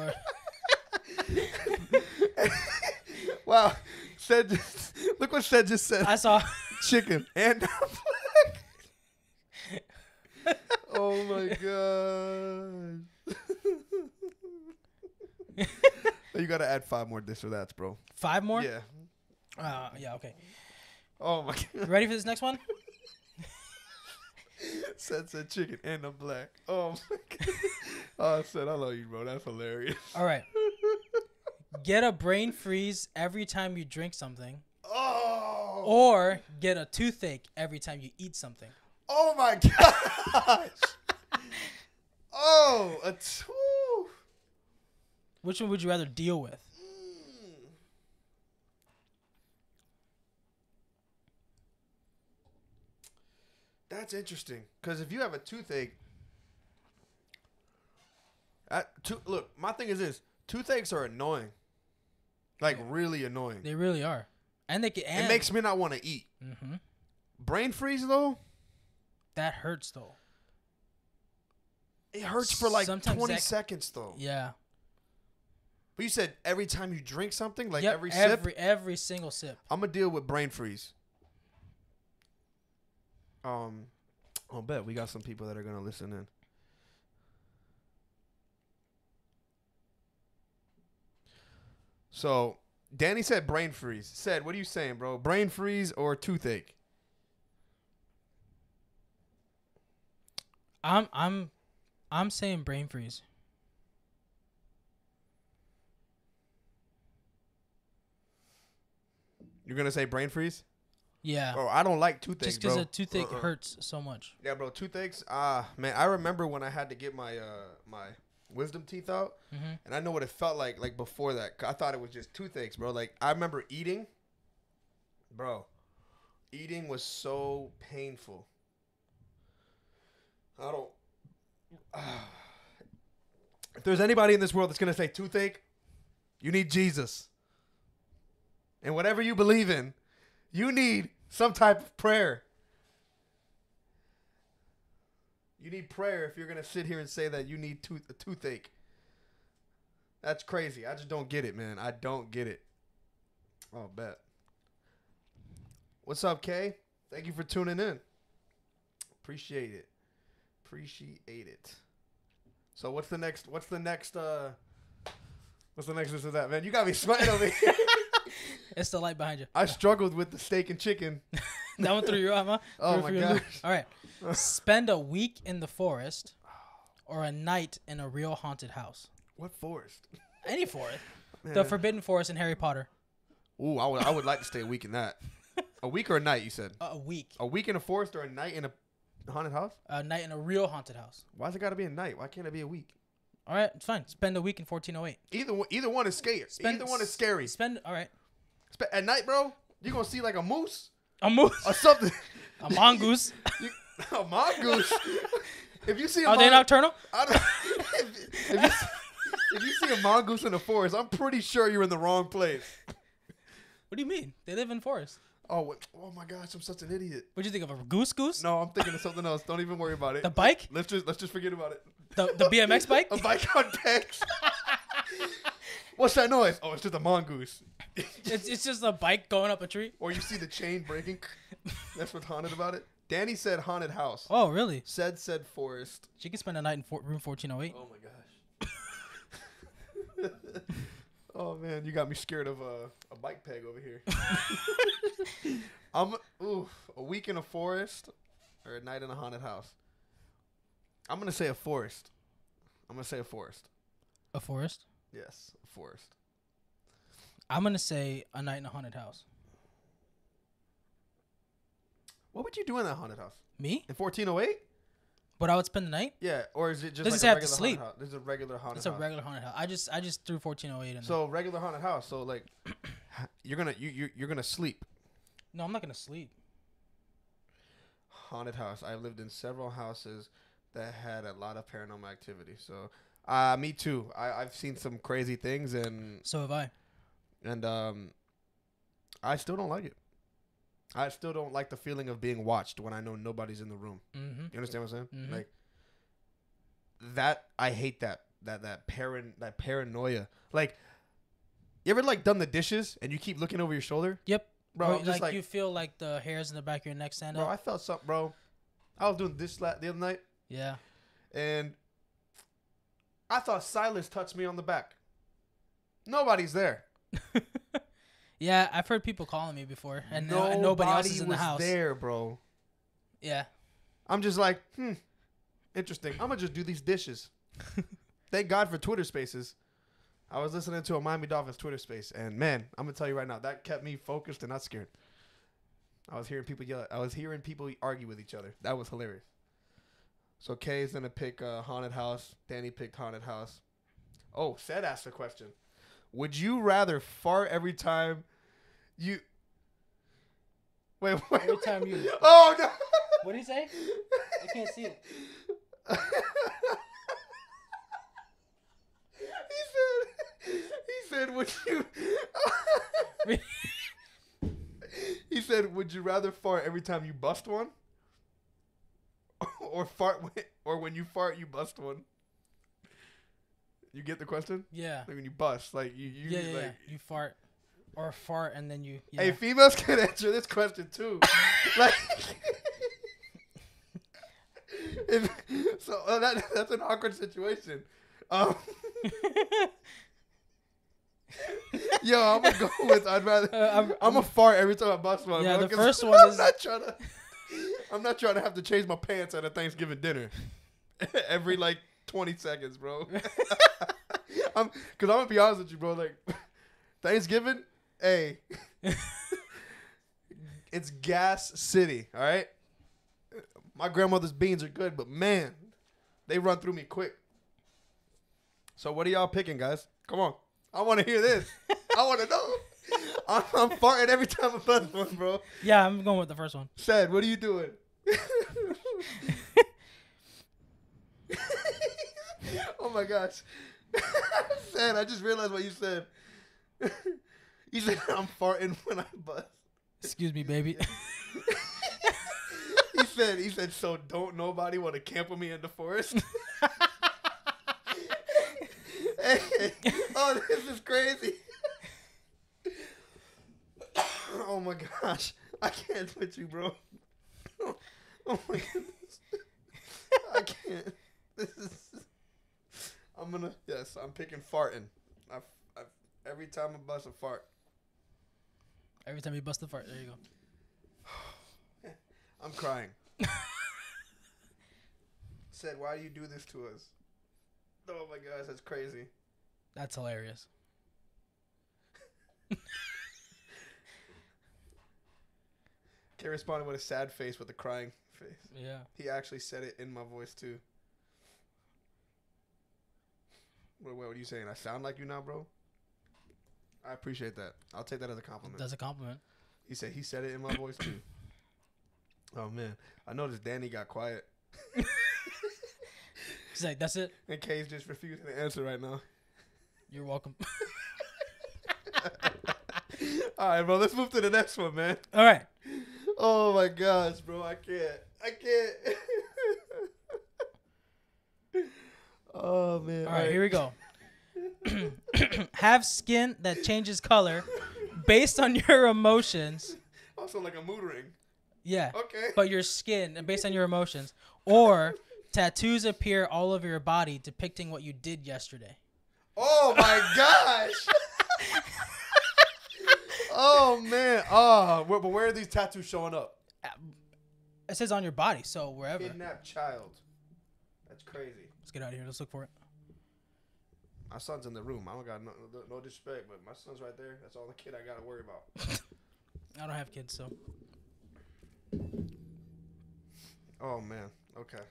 Wow. Look what Sed just said. I saw. Chicken and black. Oh, my God. You got to add 5 more this or that's, bro. 5 more? Yeah. Yeah, okay. Oh, my God. You ready for this next one? Said chicken and I'm black. Oh, my God. Oh, Said, I love you, bro. That's hilarious. All right. Get a brain freeze every time you drink something. Oh. Or get a toothache every time you eat something. Oh, my gosh. Oh, a tooth. Which one would you rather deal with? That's interesting. Because if you have a toothache, look, my thing is this. Toothaches are annoying. Like, really annoying. They really are. And they can. It makes me not want to eat. Mm-hmm. Brain freeze, though? That hurts, though. It hurts for like Sometimes 20 seconds, though. Yeah. But you said every time you drink something, like yep, every sip? Every single sip. I'm going to deal with brain freeze. I'll bet we got some people that are going to listen in. So, Danny said brain freeze. Said, what are you saying, bro? Brain freeze or toothache? I'm saying brain freeze. You're going to say brain freeze? Yeah. Bro, I don't like toothaches, just because a toothache hurts so much. Yeah, bro, toothaches. Man, I remember when I had to get my my wisdom teeth out, and I know what it felt like before that. I thought it was just toothaches, bro. Like, I remember eating. Bro, eating was so painful. I don't... If there's anybody in this world that's going to say toothache, you need Jesus. And whatever you believe in, you need some type of prayer. You need prayer if you're going to sit here and say that you need a toothache. That's crazy. I just don't get it, man. I don't get it. Oh, bet. What's up, Kay? Thank you for tuning in. Appreciate it. Appreciate it. So what's the next this or that, man? You got me sweating over here. It's the light behind you. I struggled with the steak and chicken. That one threw you off, huh? Oh, my gosh. All right. Spend a week in the forest or a night in a real haunted house. What forest? Any forest. Man. The Forbidden Forest in Harry Potter. Ooh, I would like to stay a week in that. A week or a night, you said? A week. A week in a forest or a night in a haunted house? A night in a real haunted house. Why's it got to be a night? Why can't it be a week? All right, it's fine. Spend a week in 1408. Either one is scary. Either one is scary. All right. At night, bro, you're going to see like a moose. A moose? Or something. A mongoose. A mongoose? If you see a Are they nocturnal? If you see a mongoose in the forest, I'm pretty sure you're in the wrong place. What do you mean? They live in forest. Oh my gosh, I'm such an idiot. What'd you think of a goose? No, I'm thinking of something else. Don't even worry about it. The bike? Let's just forget about it. The BMX bike? A bike on pegs. What's that noise? Oh, it's just a mongoose. It's just a bike going up a tree. Or you see the chain breaking. That's what's haunted about it. Danny said haunted house. Oh, really? Said forest. She can spend a night in room 1408. Oh my gosh. Oh man, you got me scared of a bike peg over here. A week in a forest or a night in a haunted house. I'm gonna say a forest. A forest? Yes, a forest. I'm gonna say a night in a haunted house. What would you do in that haunted house? Me? In 1408? But I would spend the night. Yeah, or is it just Does like it a have to regular sleep? haunted house? This is a regular haunted It's house. a regular haunted house. I just threw 1408 in So regular haunted house. So like, you're gonna sleep. No, I'm not gonna sleep. Haunted house. I lived in several houses that had a lot of paranormal activity. So, me too. I've seen some crazy things, and So have I. And I still don't like it. I still don't like the feeling of being watched when I know nobody's in the room. Mm-hmm. You understand what I'm saying? Mm-hmm. Like that. I hate that paranoia. Like, you ever like done the dishes and you keep looking over your shoulder? Yep. Bro, Or, I'm just like you feel like the hairs in the back of your neck stand bro, up. I felt something, bro. I was doing this the other night, Yeah. and I thought Silas touched me on the back. Nobody's there. Yeah, I've heard people calling me before, and nobody else is in the house. There, bro. Yeah. I'm just like, interesting. I'm gonna just do these dishes. Thank God for Twitter Spaces. I was listening to a Miami Dolphins Twitter Space, and man, I'm gonna tell you right now, that kept me focused and not scared. I was hearing people yell. I was hearing people argue with each other. That was hilarious. So Kay's gonna pick haunted house. Danny picked haunted house. Oh, Seth asked a question. Would you rather fart every time you? Wait. Every time you. Oh no! What did he say? I can't see it. He said, would you? He said, would you rather fart every time you bust one, or when you fart you bust one? You get the question? Yeah. Like when you bust, like you Yeah. You fart, or fart and then you. Yeah. Hey, females can answer this question too. Like, that's an awkward situation. Yo, I'm gonna go with I'd rather. I'm gonna fart every time I bust one. Yeah, bro, the first one is. I'm not trying to have to change my pants at a Thanksgiving dinner every like 20 seconds, bro. Cause I'm gonna be honest with you, bro. Like Thanksgiving, hey, it's gas city. All right. My grandmother's beans are good, but man, they run through me quick. So what are y'all picking, guys? Come on. I want to hear this. I want to know. I'm farting every time I bust one, bro. Yeah, I'm going with the first one. Sad, what are you doing? Oh my gosh. Sad, I just realized what you said. You said I'm farting when I bust. Excuse me, baby. He said, so don't nobody want to camp with me in the forest? Hey, oh, this is crazy. Oh my gosh. I can't with you, bro. Oh my goodness. I can't. I'm picking farting. Every time I bust a fart. Every time you bust a fart, there you go. I'm crying. Said, why do you do this to us? Oh my gosh, that's crazy. That's hilarious. Kay responded with a sad face with a crying face. Yeah. He actually said it in my voice too. What are you saying? I sound like you now, bro? I appreciate that. I'll take that as a compliment. That's a compliment. He said it in my voice too. Oh man, I noticed Danny got quiet. He's like, that's it. And Kay's just refusing to answer right now. You're welcome. All right, bro. Let's move to the next one, man. All right. Oh my gosh, bro. I can't. Oh man. All right, here we go. have skin that changes color based on your emotions. Also like a mood ring. Yeah. Okay. But your skin and based on your emotions, or tattoos appear all over your body depicting what you did yesterday. Oh my gosh. Oh man. Oh, but where are these tattoos showing up? It says on your body, so wherever. Kidnapped child. That's crazy. Let's get out of here. Let's look for it. My son's in the room. I don't got no disrespect, but my son's right there. That's all the kid I got to worry about. I don't have kids, so. Oh man. Okay.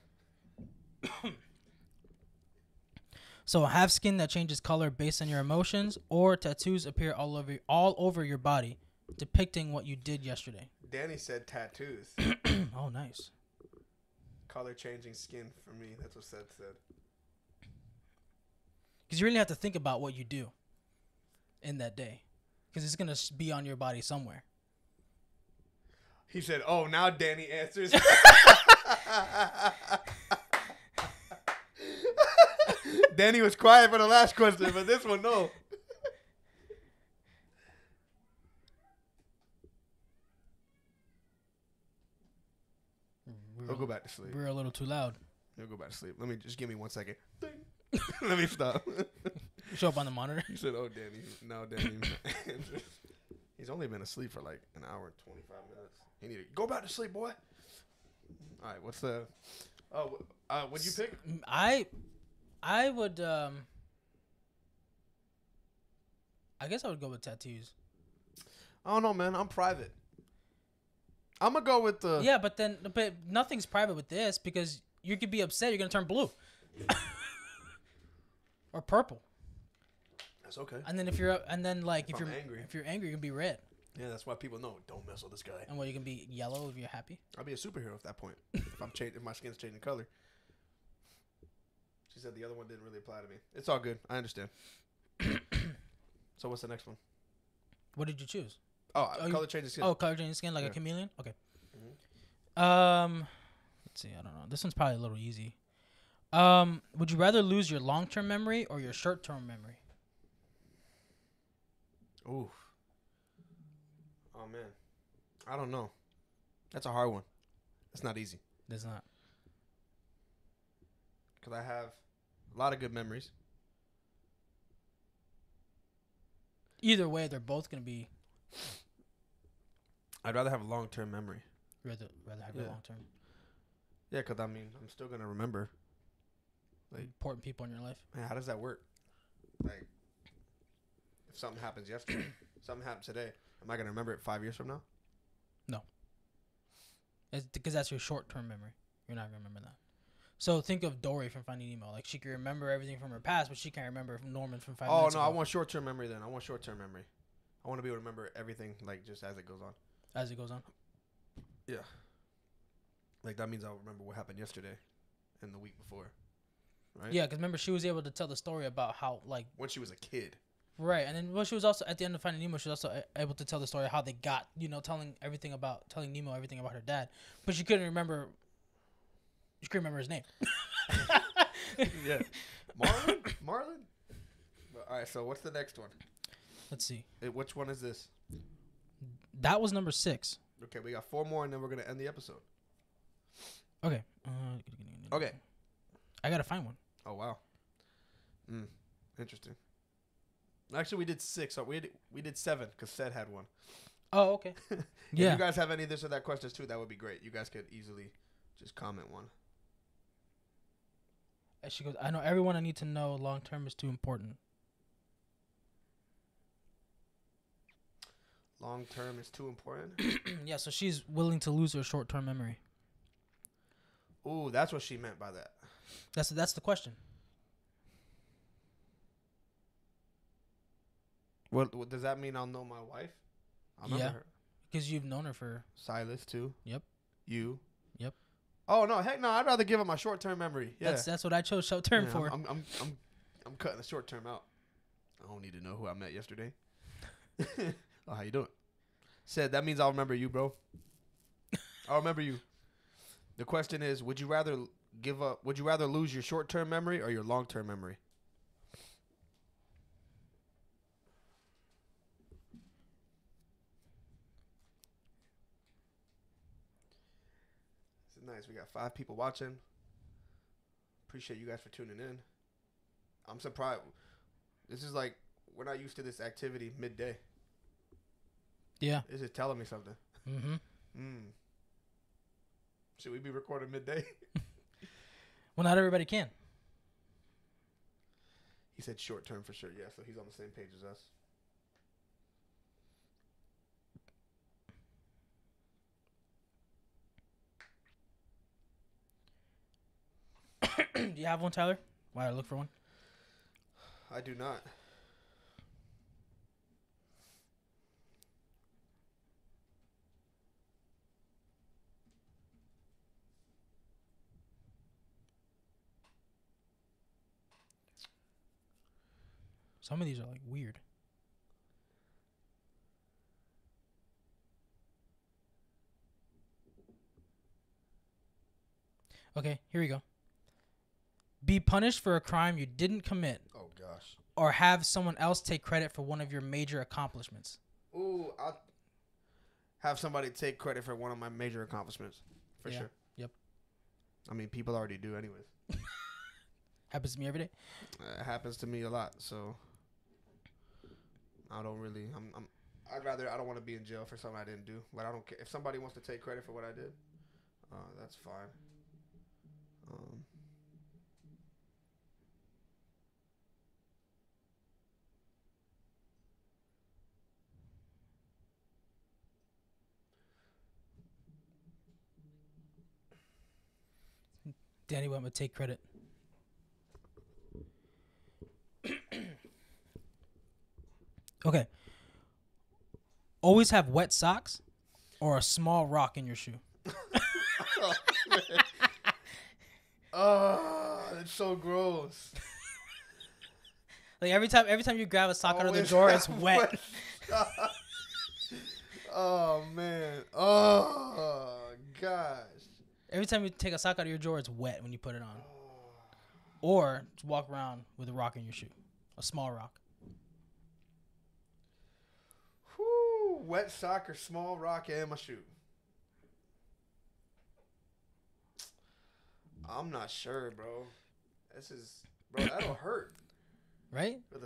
So have skin that changes color based on your emotions, or tattoos appear all over your body, depicting what you did yesterday. Danny said tattoos. Oh, nice. Color changing skin for me. That's what Seth said. Because you really have to think about what you do in that day, because it's gonna be on your body somewhere. He said, "Oh, now Danny answers." Danny was quiet for the last question, but this one, no. He'll go back to sleep. We're a little too loud. He'll go back to sleep. Give me 1 second. Let me stop. Show up on the monitor. He said, "Oh, Danny." Now Danny answers. He's only been asleep for like an hour and 25 minutes. He needed to go back to sleep, boy. All right, what's the? Oh, what'd you pick? I would. I guess I would go with tattoos. I don't know, man. I'm private. I'm gonna go with the. Yeah, but nothing's private with this because you could be upset. You're gonna turn blue. Or purple. That's okay. And then if you're angry, if you're angry, you can be red. Yeah, that's why people know don't mess with this guy. And you can be yellow if you're happy. I'll be a superhero at that point. If my skin's changing color. She said the other one didn't really apply to me. It's all good. I understand. So what's the next one? What did you choose? Color changing skin. Oh, color changing skin like a chameleon. Okay. Mm-hmm. Let's see. I don't know. This one's probably a little easy. Would you rather lose your long-term memory or your short-term memory? Ooh. Oh man, I don't know. That's a hard one. It's not easy. It's not. Because I have a lot of good memories. Either way, they're both gonna be. I'd rather have a long-term memory. Rather have your long-term. Yeah, because I mean, I'm still gonna remember. Like important people in your life. Man, how does that work? Like, if something happens yesterday, something happens today, am I gonna remember it 5 years from now? No. It's because that's your short-term memory. You're not gonna remember that. So think of Dory from Finding Nemo. Like she can remember everything from her past, but she can't remember Norman from 5 minutes ago. I want short-term memory then. I want short-term memory. I want to be able to remember everything like just as it goes on. As it goes on. Yeah. Like that means I'll remember what happened yesterday and the week before. Right? Yeah, because remember she was able to tell the story about how like when she was a kid. Right, and then she was also at the end of Finding Nemo. She was also able to tell the story of how they got, telling Nemo everything about her dad, but she couldn't remember. She couldn't remember his name. Yeah, Marlon. All right, so what's the next one? Let's see. Which one is this? That was number 6. Okay, we got 4 more, and then we're gonna end the episode. Okay. Okay. I gotta find one. Oh wow. Interesting. Actually, we did 6. So we did 7 because Seth had one. Oh, okay. Yeah. If you guys have any of this or that questions too, that would be great. You guys could easily just comment one. And she goes, I know everyone I need to know long term is too important. Long term is too important? Yeah, so she's willing to lose her short term memory. Ooh, that's what she meant by that. That's the question. What does that mean? I'll know my wife? I'll remember her. Because you've known her for... Silas, too. Yep. You. Yep. Oh, no. Heck no. I'd rather give up my short-term memory. Yeah. That's what I chose short-term for. I'm cutting the short-term out. I don't need to know who I met yesterday. Oh, how you doing? Said, that means I'll remember you, bro. I'll remember you. The question is, would you rather lose your short-term memory or your long-term memory? Nice. We got 5 people watching. Appreciate you guys for tuning in. I'm surprised. This is like, we're not used to this activity midday. Yeah. This is telling me something. Should we be recording midday? Well, not everybody can. He said short term for sure. Yeah, so he's on the same page as us. Do you have one, Tyler? Why I look for one? I do not. Some of these are like weird. Okay, here we go. Be punished for a crime you didn't commit. Oh, gosh. Or have someone else take credit for one of your major accomplishments. Ooh, I'll have somebody take credit for one of my major accomplishments. For sure. Yep. I mean, people already do anyways. Happens to me every day. It happens to me a lot, so I don't really. I don't want to be in jail for something I didn't do. But I don't care if somebody wants to take credit for what I did. That's fine. Danny went with take credit. Okay. Always have wet socks or a small rock in your shoe. Oh, that's so gross. Like every time you grab a sock out of the drawer, it's wet. Oh man. Oh gosh. Every time you take a sock out of your drawer, it's wet when you put it on. Or just walk around with a rock in your shoe, a small rock. Whoo! Wet sock or small rock in my shoe. I'm not sure, bro. That'll hurt. Right? With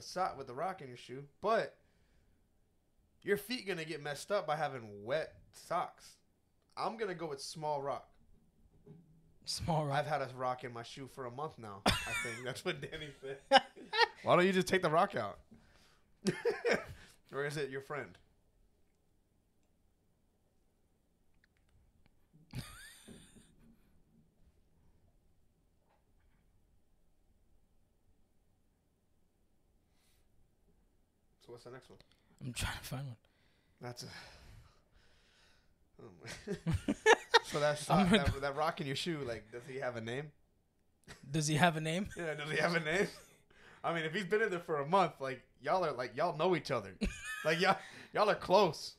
the rock in your shoe, but your feet gonna get messed up by having wet socks. I'm gonna go with small rock. Small rock. I've had a rock in my shoe for a month now. I think that's what Danny said. Why don't you just take the rock out? Or is it your friend? So what's the next one? I'm trying to find one. That's so that rock in your shoe, like, does he have a name? Does he have a name? Yeah, does he have a name? I mean, if he's been in there for a month, like, y'all know each other. Like, y'all are close.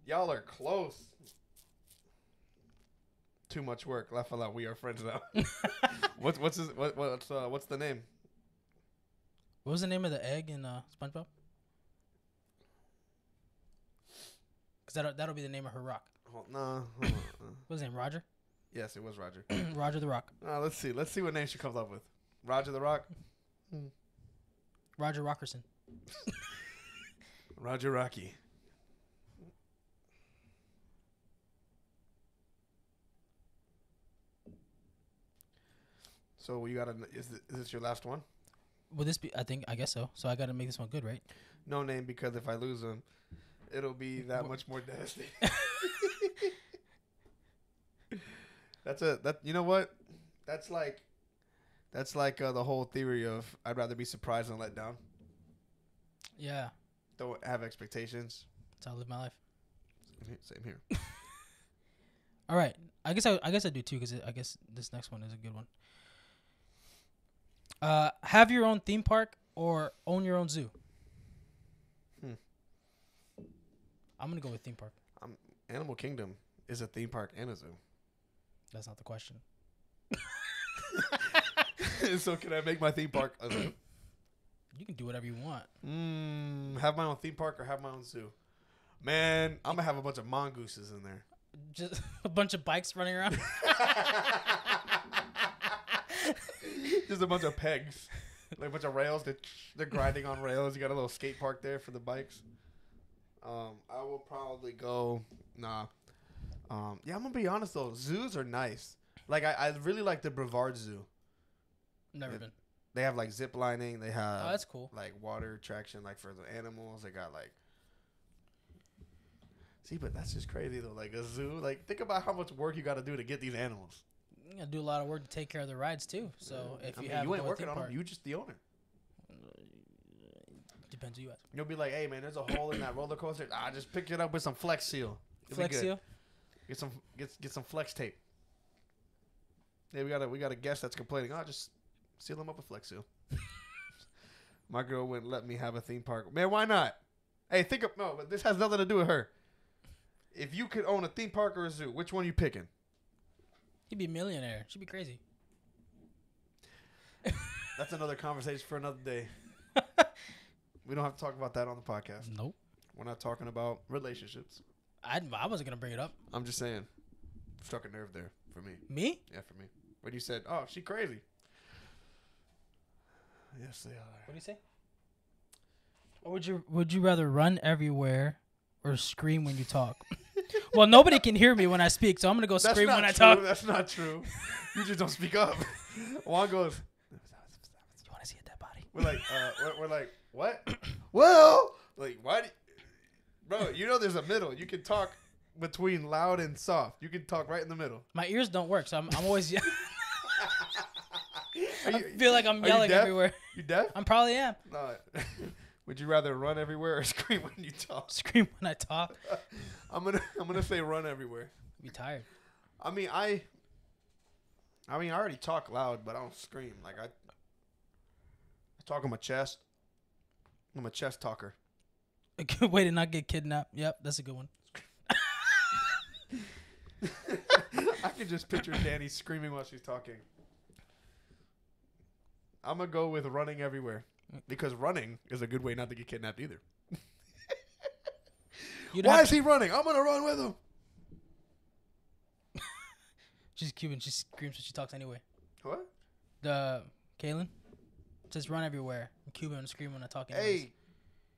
Y'all are close. Too much work. Laugh out loud. We are friends now. What's the name? What was the name of the egg in SpongeBob? Because that'll be the name of her rock. No. What was his name? Roger? Yes, it was Roger. Roger the Rock. Let's see what name she comes up with. Roger the Rock? Roger Rockerson. Roger Rocky. So you gotta. Is this your last one? Will this be? I guess so. So I gotta make this one good, right? No name, because if I lose him, it'll be that much more devastating. You know what? That's like the whole theory of I'd rather be surprised than let down. Yeah. Don't have expectations. That's how I live my life. Same here. All right. I guess I do too, because I guess this next one is a good one. Have your own theme park or own your own zoo? I'm gonna go with theme park. Animal Kingdom is a theme park and a zoo. That's not the question. So can I make my theme park a zoo? You can do whatever you want. Have my own theme park or have my own zoo? Man, I'm gonna have a bunch of mongooses in there. Just a bunch of bikes running around. Just a bunch of pegs. Like a bunch of rails. They're grinding on rails. You got a little skate park there for the bikes. I will probably go... Nah. Yeah, I'm going to be honest, though. Zoos are nice. Like, I really like the Brevard Zoo. Never been. They have, like, zip lining. They have... Oh, that's cool. Like, water attraction, like, for the animals. They got, like... See, but that's just crazy, though. Like, a zoo. Like, think about how much work you got to do to get these animals. You gotta do a lot of work to take care of the rides, too. So, if you have... You ain't working on them. You just the owner. Depends who you ask. You'll be like, hey, man, there's a hole in that roller coaster. Just pick it up with some Flex Seal. Flex Seal? Get some Flex tape. Yeah, we got a guest that's complaining. Just seal them up with Flex Seal. My girl wouldn't let me have a theme park. Man, why not? Hey, but this has nothing to do with her. If you could own a theme park or a zoo, which one are you picking? He'd be a millionaire. She'd be crazy. That's another conversation for another day. We don't have to talk about that on the podcast. Nope. We're not talking about relationships. I wasn't going to bring it up. I'm just saying. Struck a nerve there for me. Me? Yeah, for me. When you said, oh, she crazy. Yes, they are. What do you say? Or would you rather run everywhere or scream when you talk? Well, nobody can hear me when I speak, so I'm going to go scream when I talk. That's not true. You just don't speak up. Juan goes, you want to see a dead body? We're like, what? Well, like, why? Bro, you know there's a middle. You can talk between loud and soft. You can talk right in the middle. My ears don't work, so I'm always... I feel like I'm yelling everywhere. You deaf? I probably am. No. Would you rather run everywhere or scream when you talk? Scream when I talk. I'm gonna say run everywhere. Be tired. I already talk loud, but I don't scream. Like I talk on my chest. I'm a chest talker. A good way to not get kidnapped. Yep, that's a good one. I can just picture Danny screaming while she's talking. I'm going to go with running everywhere. Because running is a good way not to get kidnapped either. Why is he running? I'm going to run with him. She's Cuban. She screams when she talks anyway. What? Kaylin says run everywhere. I'm Cuban and scream when I talk anyways. Hey,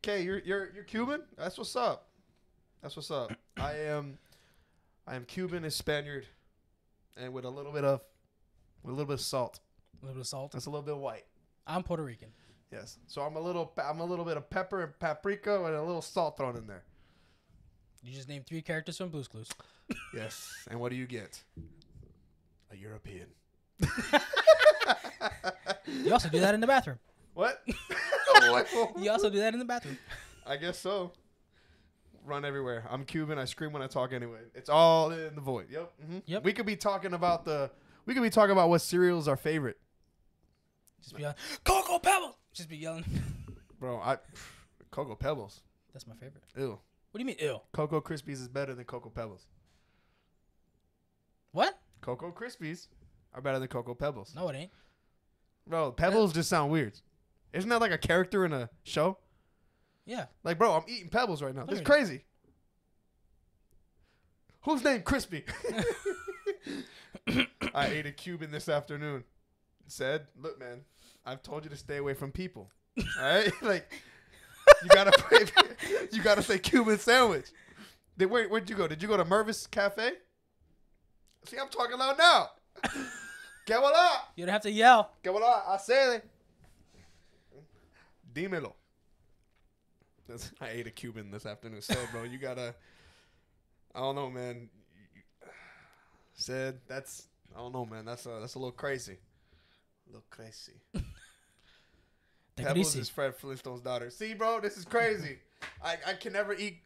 Kay, you're Cuban? That's what's up. That's what's up. I am Cuban and Spaniard, and with a little bit of salt. A little bit of salt. That's a little bit white. I'm Puerto Rican. Yes. So I'm a little bit of pepper and paprika and a little salt thrown in there. You just named 3 characters from Blue's Clues. Yes. And what do you get? A European. You also do that in the bathroom. What? You also do that in the bathroom. I guess so. Run everywhere. I'm Cuban. I scream when I talk anyway. It's all in the void. Yep. Mm-hmm. Yep. We could be talking about what cereals are favorite. Just be yelling, Cocoa Pebbles. Just be yelling. Bro, Cocoa Pebbles. That's my favorite. Ew. What do you mean, ew? Cocoa Krispies is better than Cocoa Pebbles. What? Cocoa Krispies are better than Cocoa Pebbles. No, it ain't. Bro, Pebbles just sound weird. Isn't that like a character in a show? Yeah. Like, bro, I'm eating Pebbles right now. This is crazy. Who's named Crispy? I ate a Cuban this afternoon. Said, look, man, I've told you to stay away from people. All right? Like, you gotta say Cuban sandwich. Where'd you go? Did you go to Mervis Cafe? See, I'm talking loud now. Que voila. You don't have to yell. Que voila. Hacele. Dímelo. I ate a Cuban this afternoon. Said, bro, you gotta. I don't know, man. Said, I don't know, man. That's a little crazy. A little crazy. Pebbles is Fred Flintstone's daughter. See, bro, this is crazy. I can never eat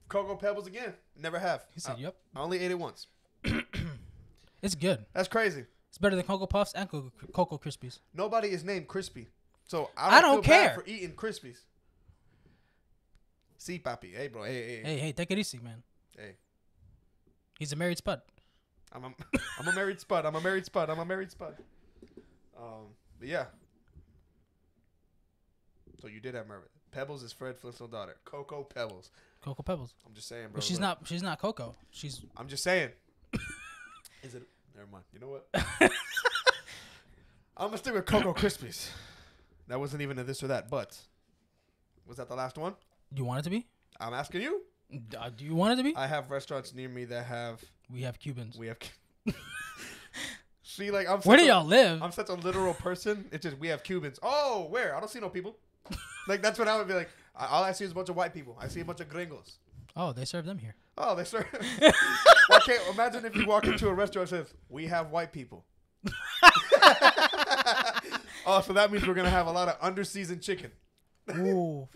Cocoa Pebbles again. Never have. He said, yep. I only ate it once. It's good. That's crazy. It's better than Cocoa Puffs and Cocoa Krispies. Nobody is named Crispy. So I don't feel bad for eating Krispies. See, papi. Hey, bro. Hey, take it easy, man. Hey. He's a married spud. I'm a married spud. I'm a married spud. But yeah. So you did have Mervin. Pebbles is Fred Flintstone's daughter. Cocoa Pebbles. Cocoa Pebbles. I'm just saying, bro. But she's look. not. She's not Cocoa. She's. I'm just saying. Is it? Never mind. You know what? I'm gonna stick with Cocoa Krispies. That wasn't even a this or that, but was that the last one? You want it to be? I'm asking you. Do you want it to be? I have restaurants near me that have. We have Cubans. We have. See, like I'm. Where do y'all live? I'm such a literal person. It's just we have Cubans. Oh, where? I don't see no people. Like that's what I would be like. All I see is a bunch of white people. I see a bunch of gringos. Oh, they serve them here. Oh, they serve. Well, I can't imagine if you walk into a restaurant that says we have white people. Oh, so that means we're gonna have a lot of underseasoned chicken. Ooh.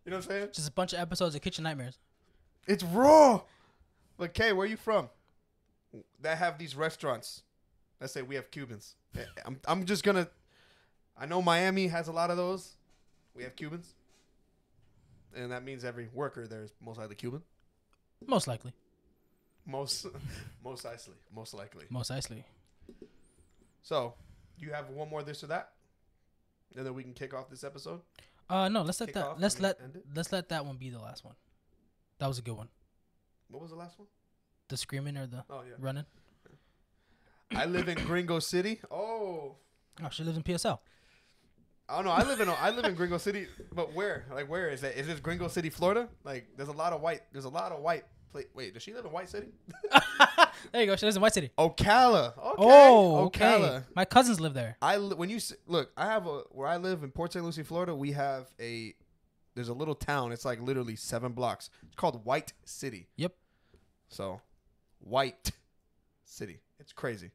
You know what I'm saying? Just a bunch of episodes of Kitchen Nightmares. It's raw. But Kay, where are you from? That have these restaurants. Let's say we have Cubans. I'm just gonna. I know Miami has a lot of those. We have Cubans, and that means every worker there is most likely Cuban. Most likely. Most likely. Most likely. So, you have one more this or that, and then we can kick off this episode. No, let's let Kick that. off Let's and let. end it? Let's let that one be the last one. That was a good one. What was the last one? The screaming or the Oh yeah. running. I live in Gringo City. Oh. Oh, she lives in PSL. I don't know. I live in Gringo City, but where? Like where is that? Is this Gringo City, Florida? Like there's a lot of white. Wait, does she live in White City? There you go. She lives in White City. Ocala. Okay. Oh, okay. Ocala. My cousins live there. Look, I have where I live in Port St. Lucie, Florida. We have there's a little town. It's like literally 7 blocks. It's called White City. Yep. So, White City. It's crazy.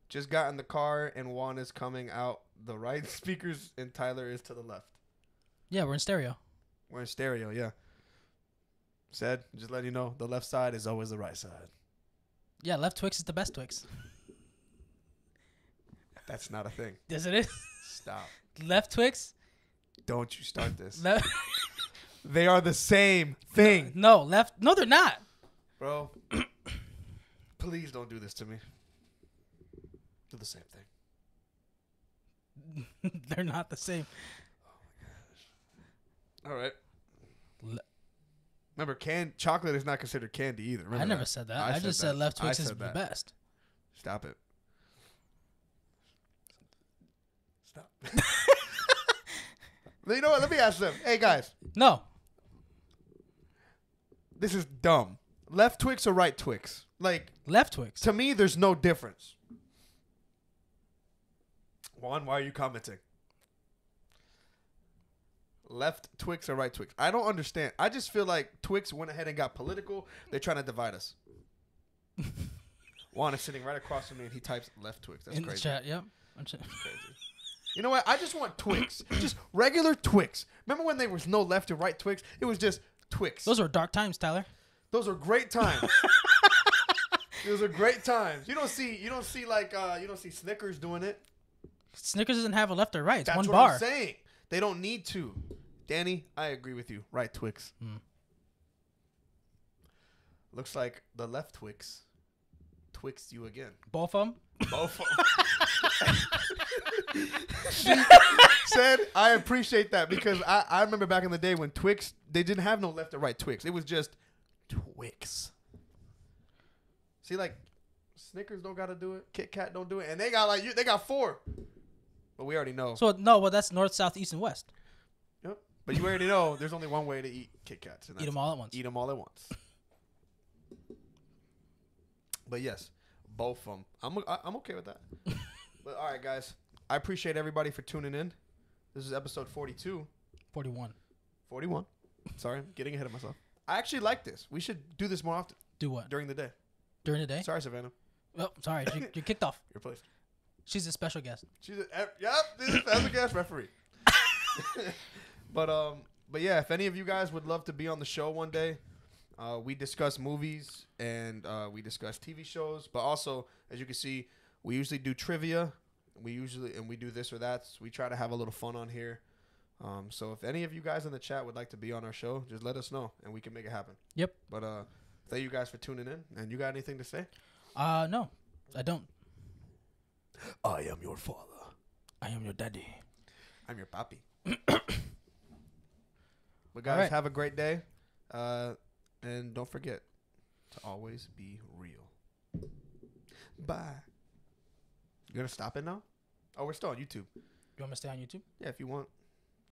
Just got in the car and Juan is coming out the right speakers and Tyler is to the left. Yeah, we're in stereo. We're in stereo, yeah. Said, just letting you know, the left side is always the right side. Yeah, left Twix is the best Twix. That's not a thing. Yes, it is. Stop. Left Twix. Don't you start this. Left. They are the same thing. No, left. No, they're not. Bro, please don't do this to me. Do the same thing. They're not the same. All right. Remember, chocolate is not considered candy either. Remember I never said that. I just said left Twix is the best. Stop it. Stop. You know what? Let me ask them. Hey, guys. No. This is dumb. Left Twix or right Twix? Like, Left Twix. to me, there's no difference. Juan, why are you commenting? Left Twix or right Twix? I don't understand. I just feel like Twix went ahead and got political. They're trying to divide us. Juan is sitting right across from me and he types left Twix. That's in crazy. the chat, yep. Crazy. You know what? I just want Twix. Just regular Twix. Remember when there was no left and right Twix? It was just Twix. Those were dark times, Tyler. Those are great times. Those are great times. You don't see Snickers doing it. Snickers doesn't have a left or right. It's That's one what bar. I'm saying. They don't need to. Danny, I agree with you. Right Twix. Looks like the left Twix twixed you again. Both of them? Both of them. She said, I appreciate that because I remember back in the day when Twix, they didn't have no left or right Twix. It was just Twix. See, like, Snickers don't got to do it. Kit Kat don't do it. And they got 4. But we already know. So, no, well, that's north, south, east, and west. Yep. But you already know there's only one way to eat Kit Kats. Eat them all at once. Eat them all at once. But yes, both of them. I'm okay with that. But all right, guys. I appreciate everybody for tuning in. This is episode 42. 41. 41. Sorry, I'm getting ahead of myself. I actually like this. We should do this more often. Do what? During the day. During the day? Sorry, Savannah. Oh, sorry. You're kicked off. You're placed. She's a special guest. This is as a guest referee. But yeah, if any of you guys would love to be on the show one day, we discuss movies and we discuss TV shows. But also, as you can see, we usually do trivia. We do this or that. So we try to have a little fun on here. So if any of you guys in the chat would like to be on our show, just let us know and we can make it happen. Yep. But thank you guys for tuning in. And you got anything to say? No, I don't. I am your father. I am your daddy. I'm your papi. But guys, have a great day. And don't forget to always be real. Bye. You gonna stop it now? Oh, we're still on YouTube. You want me to stay on YouTube? Yeah, if you want.